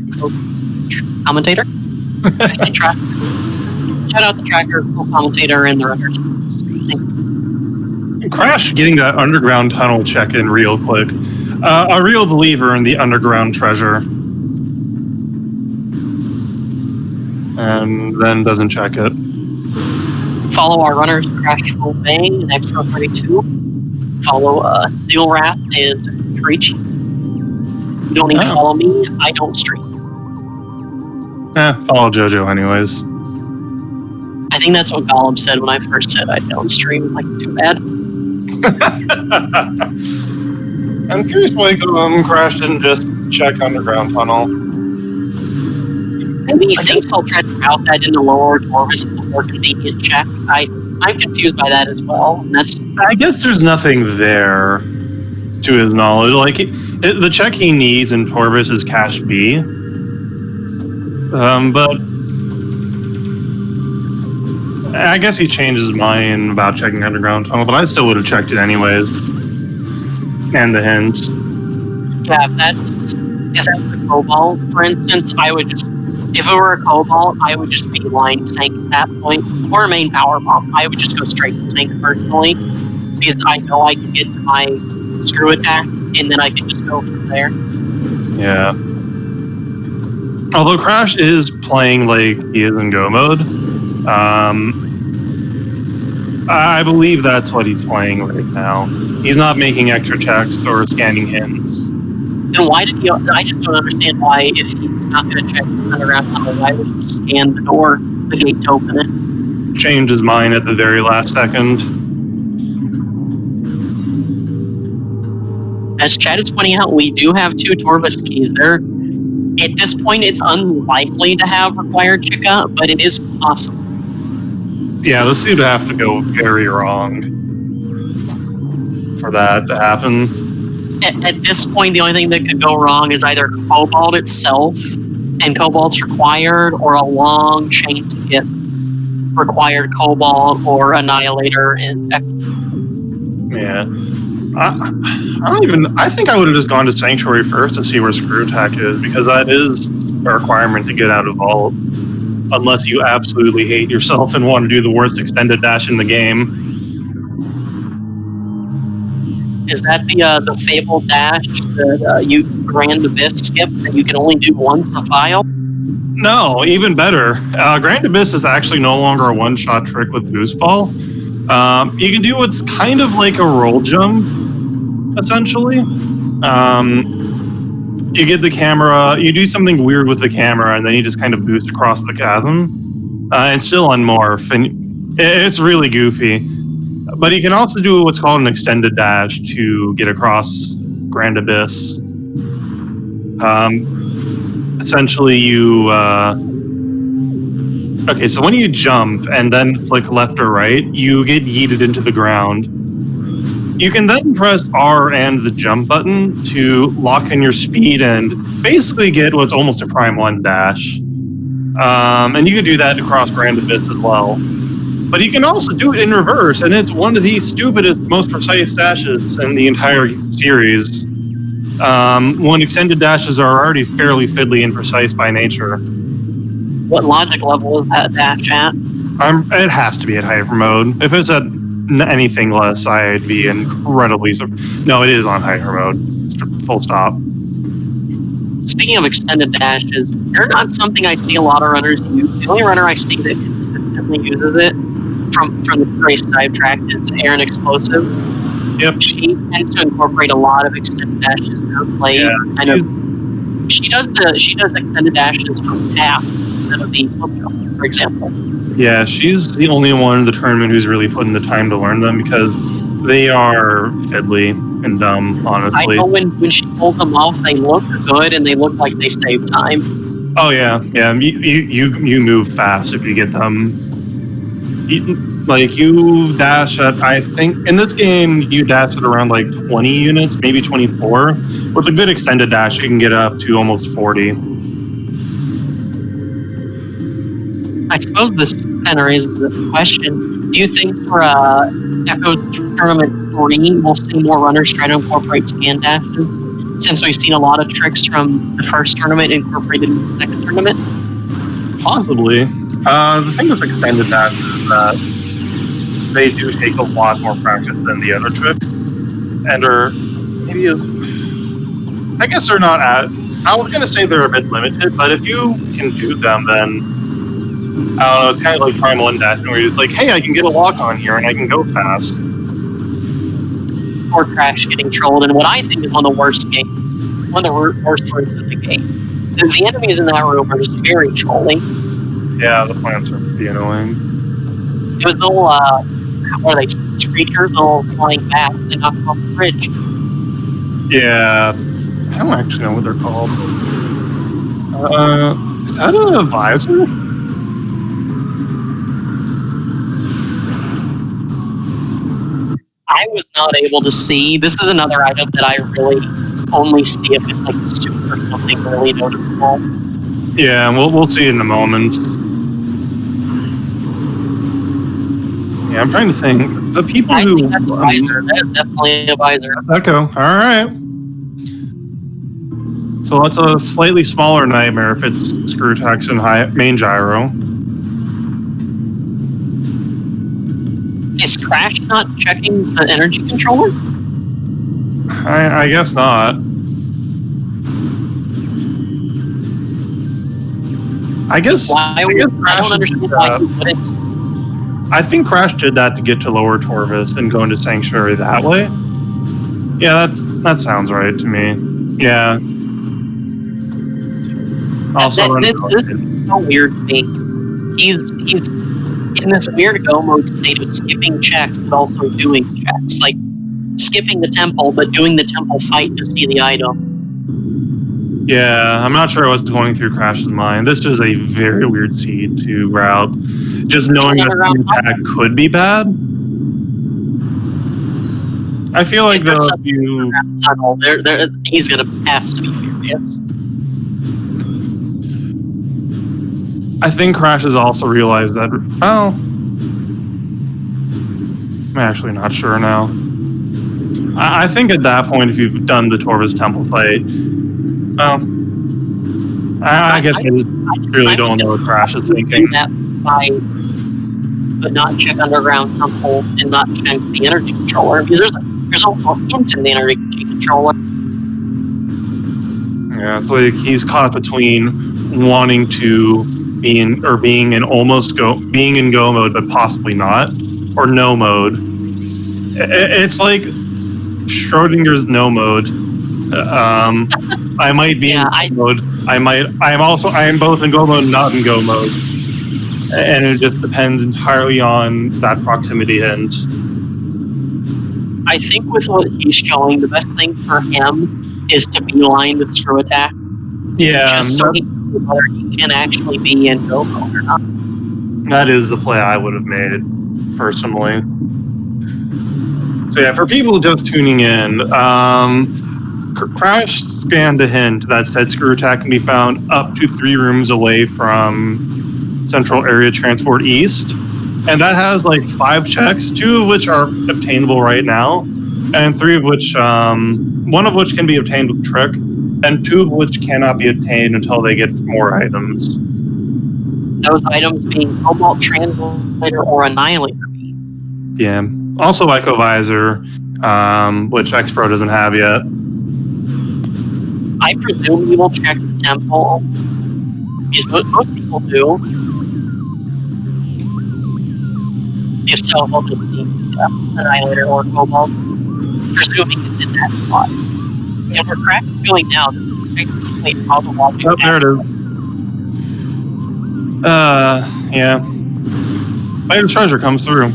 commentator? Shout out the tracker, commentator, and the runners. Crash getting that underground tunnel check-in real quick. A real believer in the underground treasure. And then doesn't check it. Follow our runners, KrashBoomBang and Xbro32. Follow Steel Rat and Karichi. You don't need to follow me, I don't stream. Follow JoJo anyways. I think that's what Gollum said when I first said I don't stream. It's like, too bad. I'm curious why Crash didn't just check underground tunnel. Maybe he thinks he'll try to route that into lower Torvis as a more convenient check. I'm confused by that as well. And I guess there's nothing there, to his knowledge. Like the check he needs in Torvis is Cash B. But I guess he changed his mind about checking underground tunnel. But I still would have checked it anyways. And the hints. Yeah, if that's a Cobalt, for instance, if it were a Cobalt, I would just be line Sank at that point, or a main power bomb. I would just go straight to Sank personally, because I know I can get to my screw attack, and then I can just go from there. Yeah. Although Crash is playing like he is in Go mode, I believe that's what he's playing right now. He's not making extra checks or scanning hints. Then why did he? I just don't understand why, if he's not going to check the underground tunnel, why would he scan the door, the gate to open it? Change his mind at the very last second. As Chad is pointing out, we do have 2 Torvis keys there. At this point, it's unlikely to have required checkout, but it is possible. Yeah, this seemed to have to go very wrong for that to happen. At this point, the only thing that could go wrong is either Cobalt itself, and Cobalt's required, or a long chain to get required Cobalt or Annihilator and. Yeah. I think I would have just gone to Sanctuary first to see where Screw Attack is, because that is a requirement to get out of Vault. Unless you absolutely hate yourself and want to do the worst extended dash in the game. Is that the fabled dash that you Grand Abyss skip that you can only do once a file? No, even better. Grand Abyss is actually no longer a one-shot trick with Boost Ball. You can do what's kind of like a roll jump, essentially. You get the camera, you do something weird with the camera, and then you just kind of boost across the chasm, and still unmorph, and it's really goofy. But you can also do what's called an extended dash to get across Grand Abyss. Essentially, you... okay, so when you jump and then flick left or right, you get yeeted into the ground. You can then press R and the jump button to lock in your speed and basically get what's almost a Prime 1 dash. And you can do that across Grand Abyss as well. But you can also do it in reverse, and it's one of the stupidest, most precise dashes in the entire series. When extended dashes are already fairly fiddly and precise by nature. What logic level is that dash at? It has to be at hyper mode. If it's at anything less, I'd be incredibly... No, it is on hyper mode. It's full stop. Speaking of extended dashes, they're not something I see a lot of runners use. The only runner I see that consistently uses it from the race I've tracked is Aaron Explosives. Yep. She tends to incorporate a lot of extended dashes in her play. Yeah, I know she does extended dashes from paths instead of the slip jump, for example. Yeah, she's the only one in the tournament who's really putting the time to learn them, because they are fiddly and dumb, honestly. I know when she pulls them off, they look good and they look like they save time. Oh yeah. You move fast if you get them. You dash at, I think in this game you dash at around like 20 units, maybe 24. With a good extended dash, you can get up to almost 40. I suppose this kind of raises the question: do you think for Echo's Tournament 3, we'll see more runners try to incorporate scan dashes? Since we've seen a lot of tricks from the first tournament incorporated in the second tournament? Possibly. The thing with extended dashes is that they do take a lot more practice than the other tricks, and are maybe I guess they're not at... I was going to say they're a bit limited, but if you can do them, then I don't know, it's kind of like Prime 1 dashing, where you're like, hey, I can get a lock on here and I can go fast. Or Crash getting trolled in what I think is one of the worst games, one of the worst rooms in the game. The enemies in that room are just very trolling. Yeah, the plants are pretty annoying. There was no, what are they, screechers, little flying bats that knock off the bridge. Yeah, I don't actually know what they're called. Is that a visor? I was not able to see. This is another item that I really only see if it's like super something really noticeable. Yeah, we'll see it in a moment. Yeah, I'm trying to think. The people I who... think that's a visor. That is definitely a visor. That's Echo. All right. So that's a slightly smaller nightmare if it's Screw Attack's and main gyro. Is Crash not checking the energy controller? I guess not. I guess I don't understand why he wouldn't. I think Crash did that to get to Lower Torvis and go into Sanctuary that way. Yeah, that sounds right to me. Yeah. Also, this is so weird to me. He's in this weird go mode state of skipping checks, but also doing checks. Like skipping the temple, but doing the temple fight to see the item. Yeah, I'm not sure what's going through Crash's mind. This is a very weird seed to route. Just knowing that the attack could be bad. I feel like though if you... tunnel, he's gonna pass to be furious. I think Crash has also realized that... Well... I'm actually not sure now. I think at that point, if you've done the Torvus Temple fight, I guess I just really don't know what Crash is thinking. That fight, but not check Underground Temple and not check the energy controller, because there's also a hint in the energy controller. Yeah, it's like he's caught between wanting to be in or being in being in go mode, but possibly not, or no mode. It's like Schrodinger's no mode. I might be in go mode. I am both in go mode and not in go mode. And it just depends entirely on that proximity hint. I think with what he's showing, the best thing for him is to beeline the screw attack. Yeah. Just so he knows whether he can actually be in go mode or not. That is the play I would have made, personally. So yeah, for people just tuning in, Crash scanned a hint that said screw attack can be found up to 3 rooms away from Central Area Transport East. And that has like 5 checks, 2 of which are obtainable right now, and 3 of which, 1 of which can be obtained with Trick, and 2 of which cannot be obtained until they get more items. Those items being Cobalt Translator or Annihilator Beam. Yeah. Also Echo Visor, which Xbro doesn't have yet. I presume he will check the temple, because most people do. If so, he'll just see Annihilator or Cobalt, presuming it's in that spot. And we're Crash doing now, this is basically how the logic. Oh, there it is. Yeah. Item treasure comes through.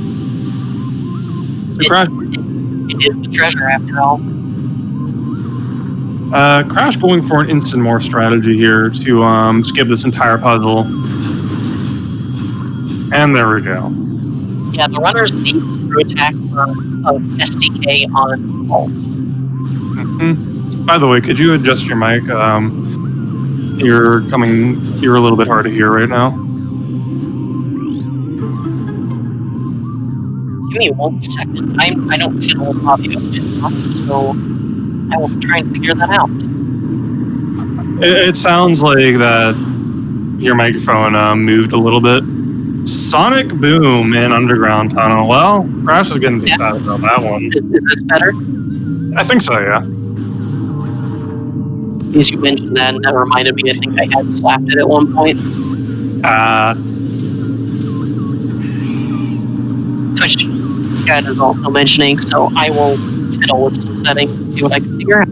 So Crash. It is the treasure after all. Crash going for an instant morph strategy here to skip this entire puzzle. And there we go. Yeah, the runners need screw attack for SDK on vault. Mm-hmm. By the way, could you adjust your mic? You're a little bit hard to hear right now. Give me 1 second. I don't feel audio enough, so I will try and figure that out. It sounds like that your microphone moved a little bit. Sonic Boom in Underground Tunnel. Well, Crash is getting excited about that one. Is this better? I think so, yeah. As you mentioned that, and that reminded me, I think I had slapped it at one point. Twitch chat is also mentioning, so I will fiddle with some settings and see what I can figure out.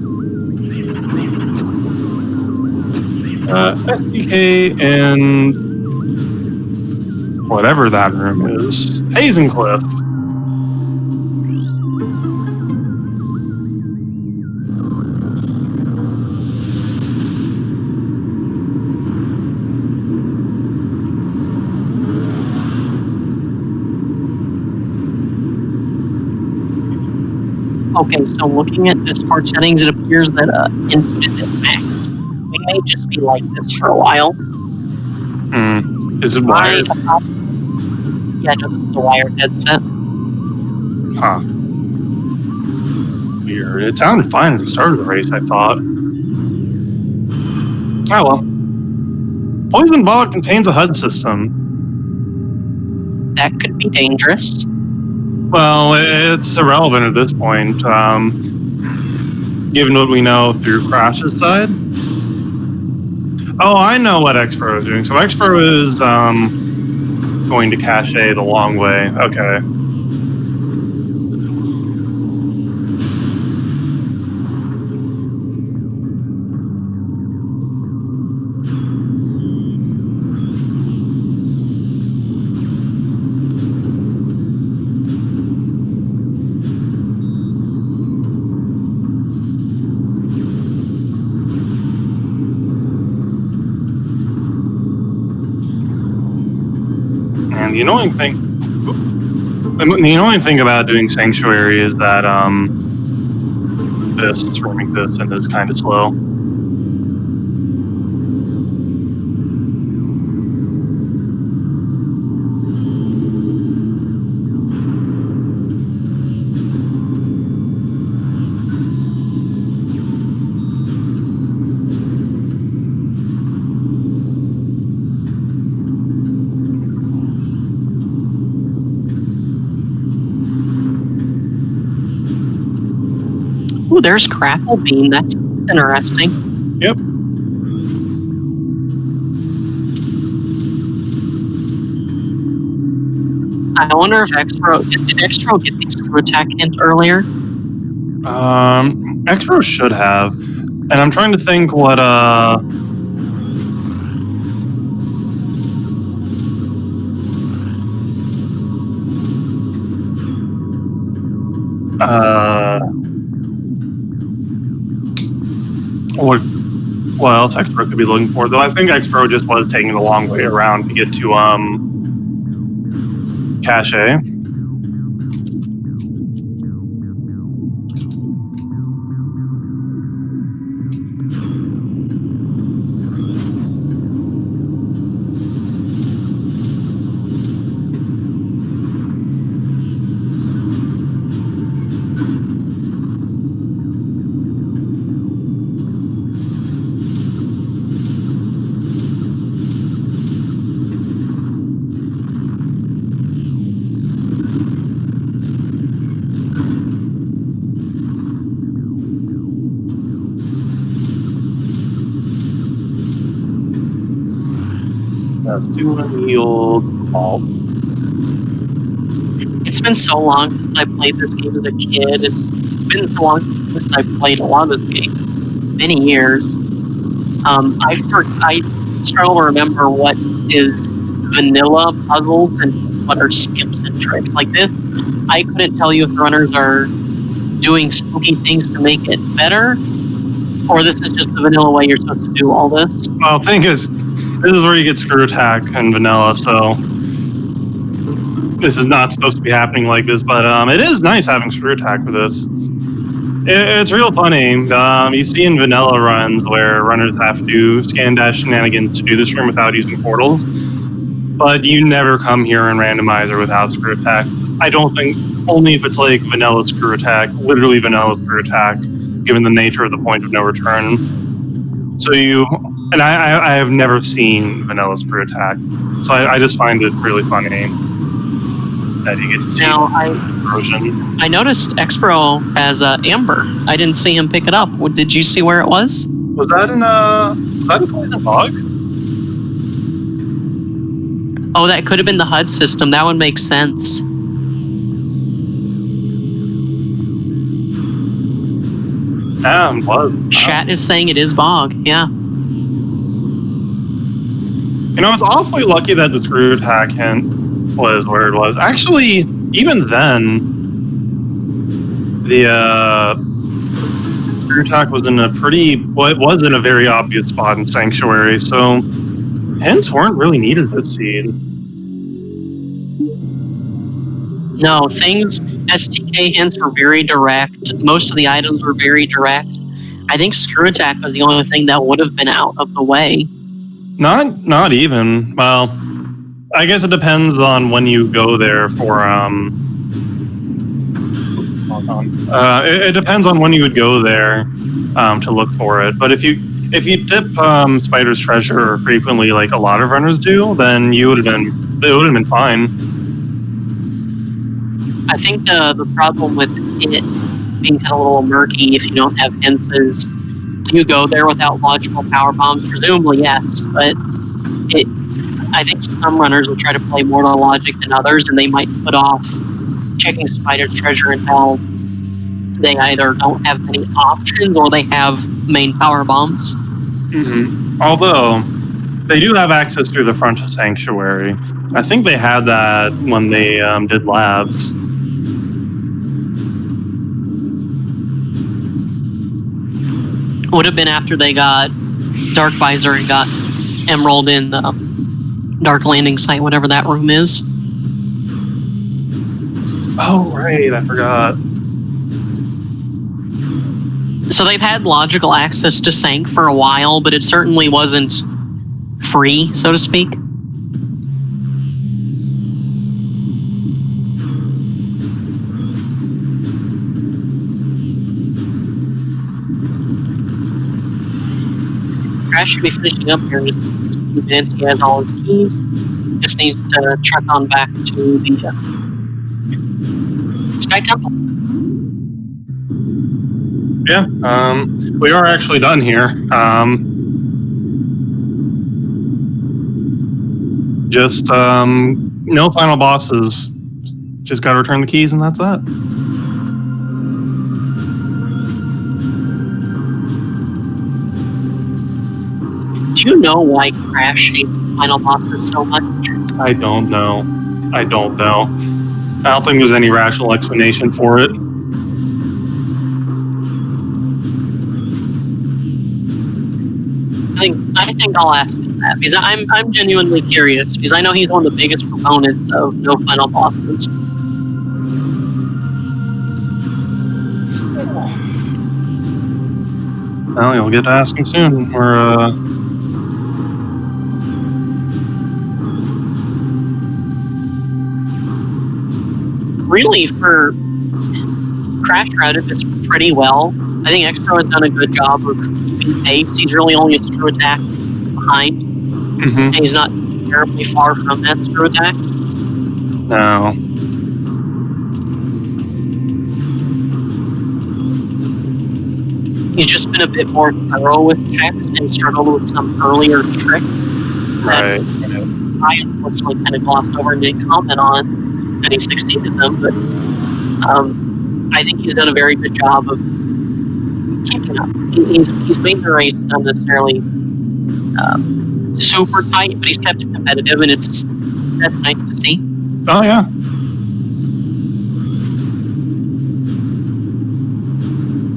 SDK and whatever that room is. Hazencliff. Okay, so looking at Discord settings, it appears that input is max. We may just be like this for a while. Is it wired? Yeah, no, this is a wired headset. Huh. Weird. It sounded fine at the start of the race, I thought. Oh well. Poison Bog contains a HUD system. That could be dangerous. Well, it's irrelevant at this point, given what we know through Crash's side. Oh, I know what Xbro is doing. So Xbro is going to cache the long way. Okay. The annoying thing about doing Sanctuary is that this room exists and is kind of slow. there's Crackle Bean. That's interesting. Yep. I wonder if did Xbro get the screw attack hint earlier? Xbro should have. And I'm trying to think what, what else Xbro could be looking for, though I think Xbro just was taking the long way around to get to, Cache. Let's do an yield vault. It's been so long since I played this game as a kid. It's been so long since I played a lot of this game. Many years. I struggle to remember what is vanilla puzzles and what are skips and tricks like this. I couldn't tell you if the runners are doing spooky things to make it better, or this is just the vanilla way you're supposed to do all this. Well, the thing is, this is where you get screw attack and vanilla, so this is not supposed to be happening like this, but it is nice having screw attack for this. It's real funny. You see in vanilla runs where runners have to scan dash shenanigans to do this room without using portals, but you never come here in Randomizer without screw attack. I don't think, only if it's like vanilla screw attack, literally vanilla screw attack, given the nature of the point of no return. So and I have never seen vanilla screw attack, so I just find it really funny that you get to see version. I noticed Xbro has Amber. I didn't see him pick it up. Did you see where it was? Was that in Poison Bog? Oh, that could have been the HUD system. That would make sense. Chat is saying it is Bog, yeah. You know, it's awfully lucky that the screw attack hint was where it was. Actually, even then, the screw attack was in it was in a very obvious spot in Sanctuary, so hints weren't really needed this seed. No, STK hints were very direct. Most of the items were very direct. I think screw attack was the only thing that would have been out of the way. Not even. Well, I guess it depends on when you go there for it depends on when you would go there to look for it. But if you dip Spider's treasure frequently, like a lot of runners do, then it would have been fine. I think the problem with it being kind of a little murky if you don't have hints is if you go there without logical power bombs, presumably yes, but I think some runners will try to play more to logic than others, and they might put off checking Spider's treasure until they either don't have many options or they have main power bombs. Mm-hmm. Although they do have access through the front of Sanctuary. I think they had that when they did labs. Would have been after they got Dark Visor and got Emerald in the Dark Landing site, whatever that room is. Oh, right, I forgot. So they've had logical access to Sank for a while, but it certainly wasn't free, so to speak. Crash should be finishing up here in just a few minutes. He has all his keys. Just needs to trek on back to the Sky Temple. Yeah, we are actually done here. Just no final bosses. Just got to return the keys, and that's that. Do you know why Crash hates the final bosses so much? I don't know. I don't think there's any rational explanation for it. I think I'll ask him that because I'm genuinely curious because I know he's one of the biggest proponents of no final bosses. Well, you'll get to ask him soon. We're really for Crash routed this pretty well. I think Xbro has done a good job of keeping pace. He's really only a screw attack behind. And he's not terribly far from that screw attack. No. He's just been a bit more thorough with checks and struggled with some earlier tricks that I unfortunately kind of glossed over and didn't comment on, and he succeeded them, but I think he's done a very good job of keeping up. He's made the race unnecessarily super tight, but he's kept it competitive, and that's nice to see. Oh, yeah.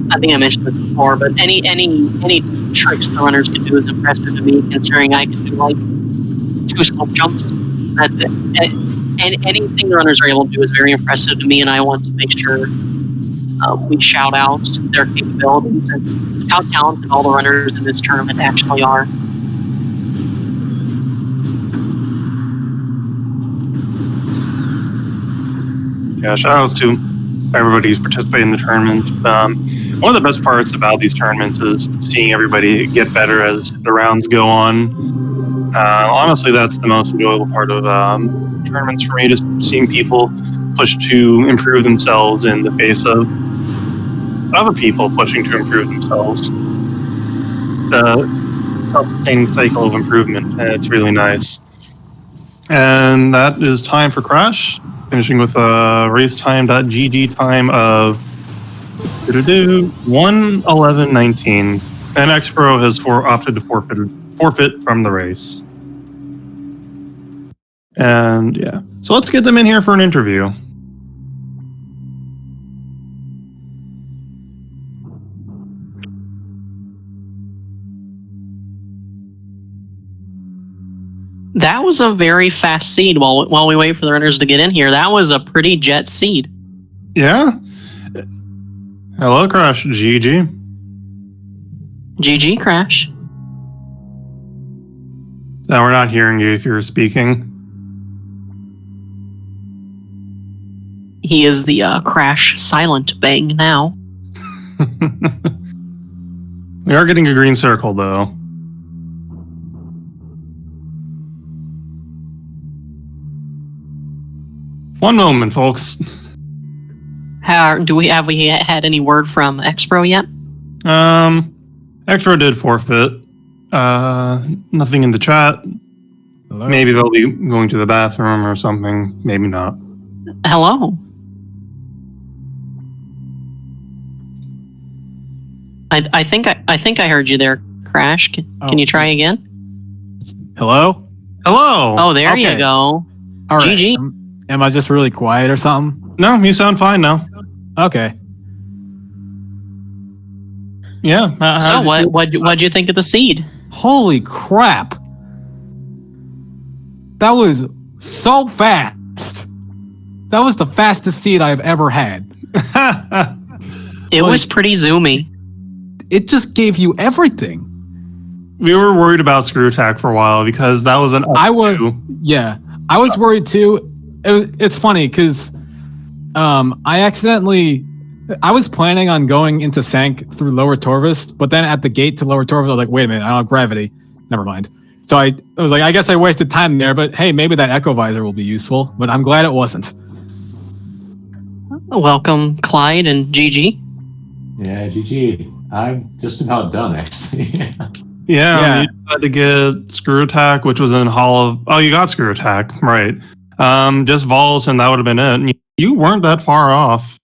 I think I mentioned this before, but any tricks the runners can do is impressive to me, considering I can do like 2 slope jumps. That's it. And anything the runners are able to do is very impressive to me, and I want to make sure we shout out their capabilities and how talented all the runners in this tournament actually are. Yeah, shout outs to everybody who's participating in the tournament. One of the best parts about these tournaments is seeing everybody get better as the rounds go on. Honestly, that's the most enjoyable part of tournaments for me, just seeing people push to improve themselves in the face of other people pushing to improve themselves. The self-sustaining cycle of improvement, it's really nice. And that is time for Crash, finishing with a racetime.gg time of 1:11:19, and Xbro has opted to forfeit from the race. And yeah, so let's get them in here for an interview. That was a very fast seed. While we wait for the runners to get in here, that was a pretty jet seed. Yeah. Hello, Crash. GG. GG, Crash. No, we're not hearing you if you're speaking. He is the Crash silent bang now. We are getting a green circle, though. One moment, folks. Have we had any word from Xbro yet? Xbro did forfeit. Nothing in the chat. Hello? Maybe they'll be going to the bathroom or something. Maybe not. Hello. I think I heard you there, Crash. Can you try again? Hello? Hello. Oh, there Okay. you go. All right. GG. Am I just really quiet or something? No, you sound fine now. Okay. Yeah. So what'd you think of the seed? Holy crap. That was so fast. That was the fastest seed I've ever had. It was pretty zoomy. It just gave you everything. We were worried about screw attack for a while because that was an I was worried too. It's funny because I was planning on going into Sank through Lower Torvist, but then at the gate to Lower Torvist, I was like, wait a minute, I don't have gravity. Never mind. So I was like, I guess I wasted time there, but hey, maybe that Echo Visor will be useful, but I'm glad it wasn't. Welcome, Clyde and GG. Yeah, GG. I'm just about done, actually. Yeah. You had to get Screw Attack, which was in Hall of... Oh, you got Screw Attack, right. Just Vault, and that would have been it. And you weren't that far off.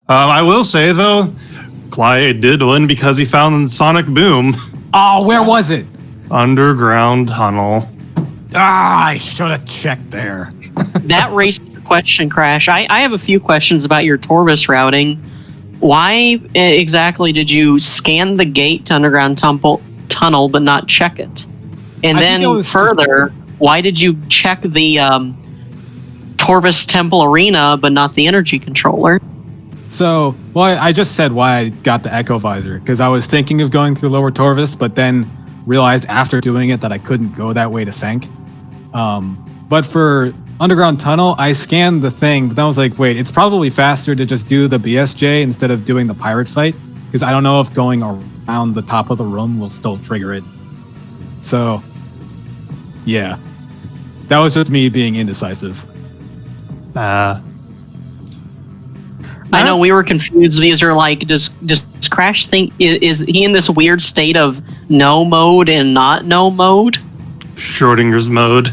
I will say, though, Clyde did win because he found Sonic Boom. Oh, where was it? Underground tunnel. I should have checked there. That raises the question, Crash. I have a few questions about your Torvis routing. Why exactly did you scan the gate to Underground Tunnel but not check it? And then further, why did you check the Torvis Temple Arena but not the energy controller? So, well, I just said why I got the Echo Visor, because I was thinking of going through Lower Torvis, but then realized after doing it that I couldn't go that way to Sank. But for Underground Tunnel, I scanned the thing, but then I was like, wait, it's probably faster to just do the BSJ instead of doing the pirate fight, because I don't know if going around the top of the room will still trigger it. So, yeah. That was just me being indecisive. I know we were confused. These are like, does Crash think, is he in this weird state of no mode and not no mode? Schrodinger's mode.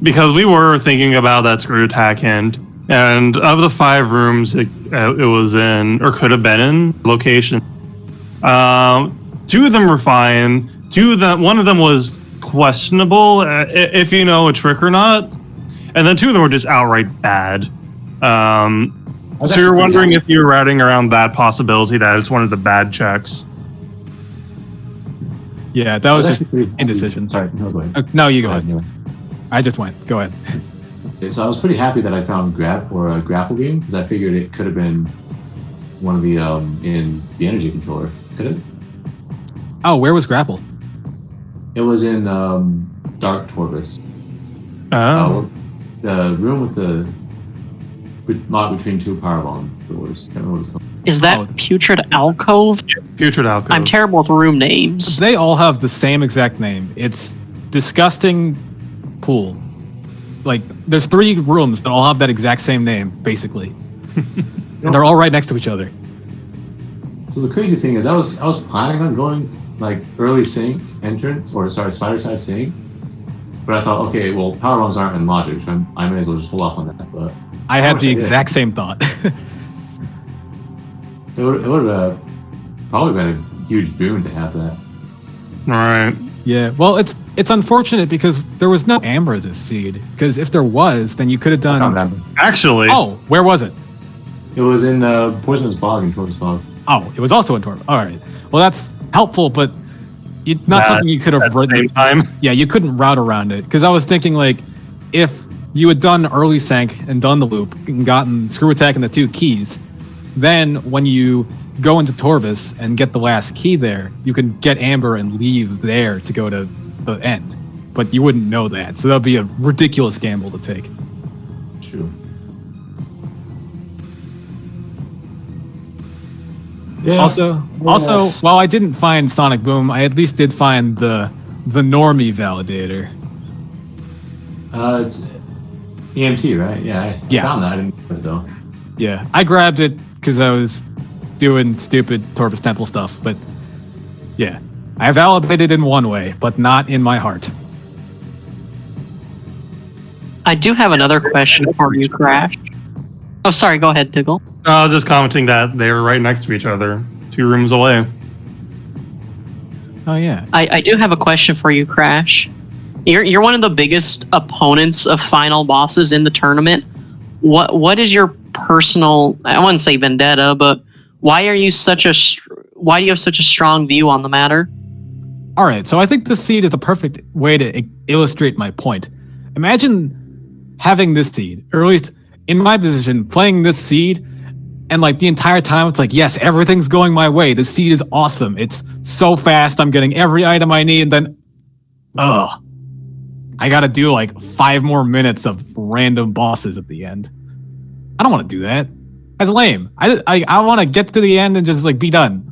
Because we were thinking about that Screw Attack hint, and of the 5 rooms it was in, or could have been in, location, 2 of them were fine. 1 of them was questionable, if you know a trick or not, and then 2 of them were just outright bad. So you're wondering if you're routing around that possibility that it's one of the bad checks. Yeah, that was just indecision. Sorry, no, go ahead. No, you go ahead. Anyway. I just went. Go ahead. Okay, so I was pretty happy that I found a grapple game, because I figured it could have been one of the in the energy controller. Could it? Oh, where was grapple? It was in Dark Torvis. Oh. The room with the not between 2 power bomb doors. Can't remember what it's called. Is that Putrid Alcove? Yeah, Putrid Alcove. I'm terrible with room names. They all have the same exact name. It's Disgusting Pool. Like, there's 3 rooms that all have that exact same name, basically. And they're all right next to each other. So the crazy thing is, I was planning on going like early sync entrance, or sorry, spider side sync. But I thought, okay, well, power bombs aren't in logic, so I may as well just hold off on that. But I had the exact same thought. It would have probably been a huge boon to have that. All right. Yeah, well, it's unfortunate because there was no amber this seed. Because if there was, then you could have done. Actually. Oh, where was it? It was in Poisonous Bog and Torvis Bog. Oh, it was also in Torvis. All right. Well, that's helpful, but not something you could have. At the same time. Yeah, you couldn't route around it because I was thinking like, if you had done early Sank and done the loop and gotten Screw Attack and the 2 keys, then when you go into Torvis and get the last key there, you can get Amber and leave there to go to the end. But you wouldn't know that, so that would be a ridiculous gamble to take. True. Yeah. Also, while I didn't find Sonic Boom, I at least did find the normie validator. It's EMT, right? Yeah, I found that. I didn't get it though. Yeah, I grabbed it because I was doing stupid Torvis Temple stuff, but yeah, I validated in one way, but not in my heart. I do have another question for you, Crash. Oh, sorry, go ahead, Diggle. I was just commenting that they were right next to each other, 2 rooms away. Oh yeah. I do have a question for you, Crash. You're one of the biggest opponents of final bosses in the tournament. What is your personal, I wouldn't say vendetta, but why do you have such a strong view on the matter? All right, so I think this seed is a perfect way to illustrate my point. Imagine having this seed, or at least in my position, playing this seed, and like the entire time it's like, yes, everything's going my way. The seed is awesome. It's so fast. I'm getting every item I need, and then, I gotta do like 5 more minutes of random bosses at the end. I don't want to do that. That's lame. I want to get to the end and just like be done.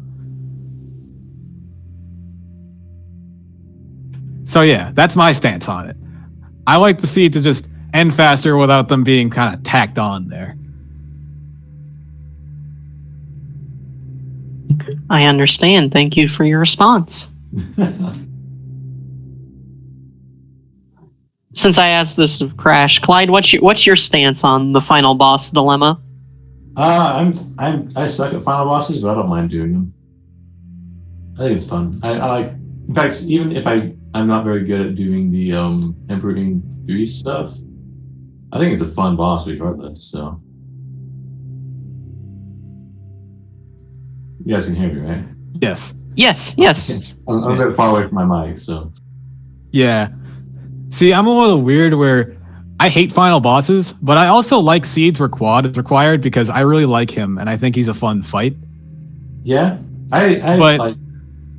So yeah, that's my stance on it. I like the seed to just end faster without them being kind of tacked on there. I understand. Thank you for your response. Since I asked this of Crash, Clyde, what's your stance on the final boss dilemma? I suck at final bosses, but I don't mind doing them. I think it's fun. I like. In fact, even if I'm not very good at doing the improving 3 stuff, I think it's a fun boss regardless. So you guys can hear me, right? Yes. Yes. I'm a bit far away from my mic, so Yeah. See, I'm a little weird where I hate final bosses, but I also like seeds where quad is required because I really like him and I think he's a fun fight. yeah. I But- like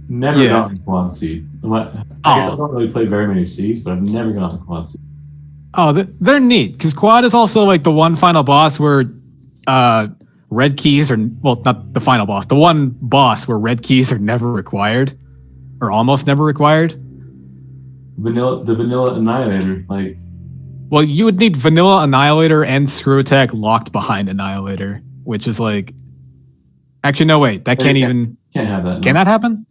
never yeah. gotten quad seed. I guess I don't really play very many seeds, but I've never gotten quad seed. Oh, they're neat because quad is also like the one final boss where red keys are, well, not the final boss, the one boss where red keys are never required or almost never required. The vanilla annihilator, like Well, you would need vanilla annihilator and screw attack locked behind annihilator, which is like, actually no, wait, that can't even, can't have that. No. can that happen?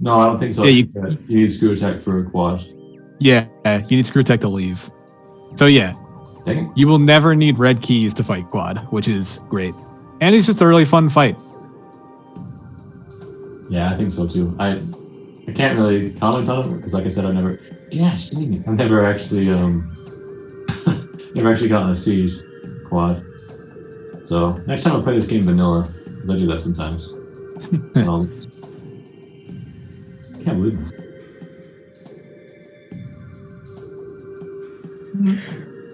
No, I don't think so. Yeah, You need screw attack for a quad. Yeah, you need screw attack to leave. So yeah, Dang it. you will never need red keys to fight quad, which is great. And it's just a really fun fight. Yeah, I think so too. I can't really comment on it because, like I said, I've never. Gosh, dang it. I've never actually never actually gotten a siege quad. So next time I play this game vanilla, because I do that sometimes. Can't believe this.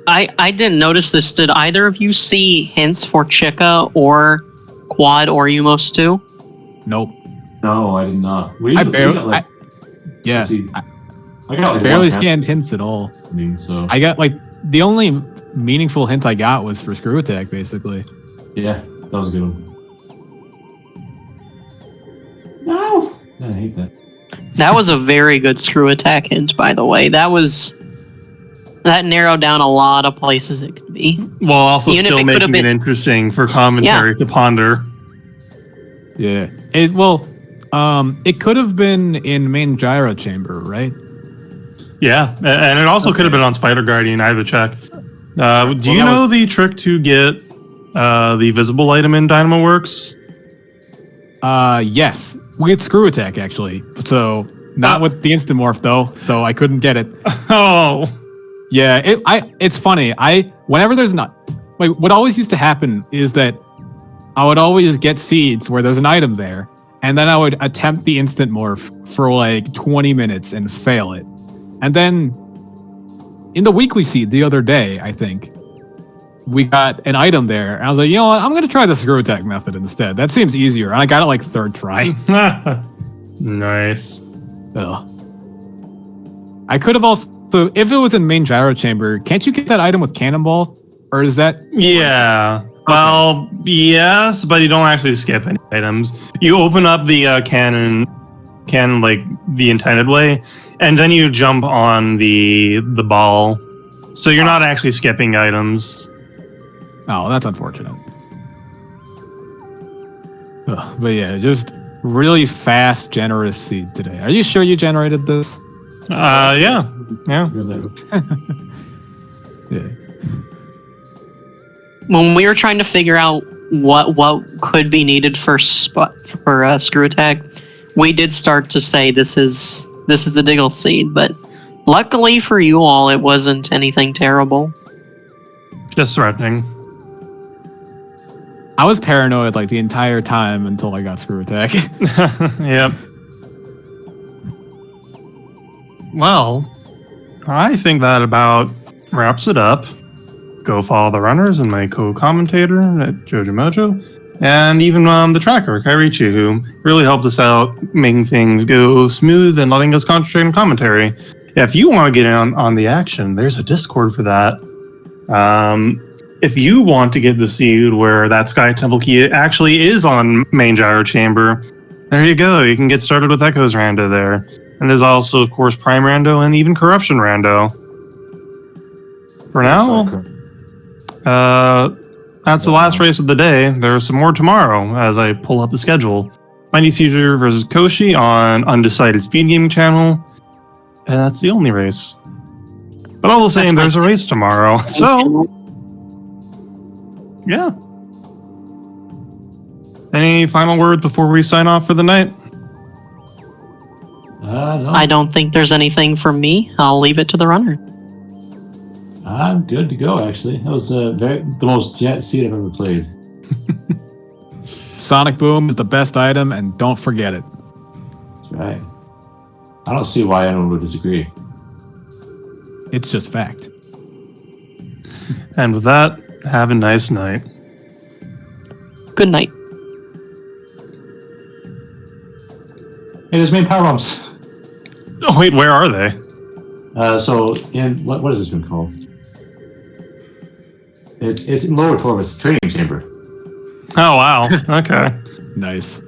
I didn't notice this. Did either of you see hints for Chica or Quad or Umos 2? Nope. No, I did not. I barely, got, like, yeah, let's see. I I got like barely one scanned hints at all. happening, so I got like, the only meaningful hint I got was for screw attack, basically. yeah, that was a good one. No, I hate that. That was a very good screw attack hint, by the way. That narrowed down a lot of places it could be. While also Even if still it could've making it been- interesting for commentary to ponder. Yeah. It could have been in main gyro chamber, right? Yeah, and it also could have been on Spider Guardian, either check. Do you know the trick to get the visible item in Dynamo Works? Yes. We get screw attack, actually. So, not with the instant morph, though, so I couldn't get it. Oh, Yeah, it's funny. Whenever there's not, like, what always used to happen is that I would always get seeds where there's an item there, and then I would attempt the instant morph for like 20 minutes and fail it. And then in the weekly seed the other day, I think, we got an item there, and I was like, you know what, I'm gonna try the screw attack method instead. That seems easier. And I got it like third try. nice. Ugh. I could have also, so if it was in main gyro chamber, can't you get that item with cannonball? Or is that... Yeah. Well, yes, but you don't actually skip any items. You open up the cannon like the intended way, and then you jump on the ball. So you're not actually skipping items. Oh, that's unfortunate. Ugh, but yeah, just really fast, generous seed today. Are you sure you generated this? Yeah. You're like, Yeah. When we were trying to figure out what could be needed for screw attack, we did start to say this is the Diggle seed, but luckily for you all, it wasn't anything terrible. Just threatening. I was paranoid like the entire time until I got screw attack. Yep. Well, I think that about wraps it up. Go follow the runners and my co-commentator at Jojo Mojo, and even the tracker, Kairichi, who really helped us out making things go smooth and letting us concentrate on commentary. If you want to get in on the action, there's a Discord for that. If you want to get the seed where that Sky Temple key actually is on main gyro chamber, there you go. You can get started with Echoes Rando there. And there's also, of course, Prime Rando and even Corruption Rando. For now, that's the last race of the day. There's some more tomorrow as I pull up the schedule. Mighty Caesar versus Koshi on Undecided SpeedGaming channel. And that's the only race. But all the same, That's there's a race tomorrow. So, yeah. Any final words before we sign off for the night? No. I don't think there's anything from me. I'll leave it to the runner. I'm good to go, actually. That was the most jet seat I've ever played. Sonic Boom is the best item, and don't forget it. That's right. I don't see why anyone would disagree. It's just fact. And with that, have a nice night. Good night. Hey, there's main power bumps. Oh, wait, where are they? So, in what is this one called? It's in Lower Torvis training chamber. Oh, wow. Okay. Nice.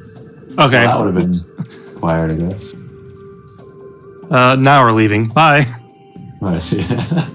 Okay. So that would have been required, I guess. Now we're leaving. Bye. All right, see ya.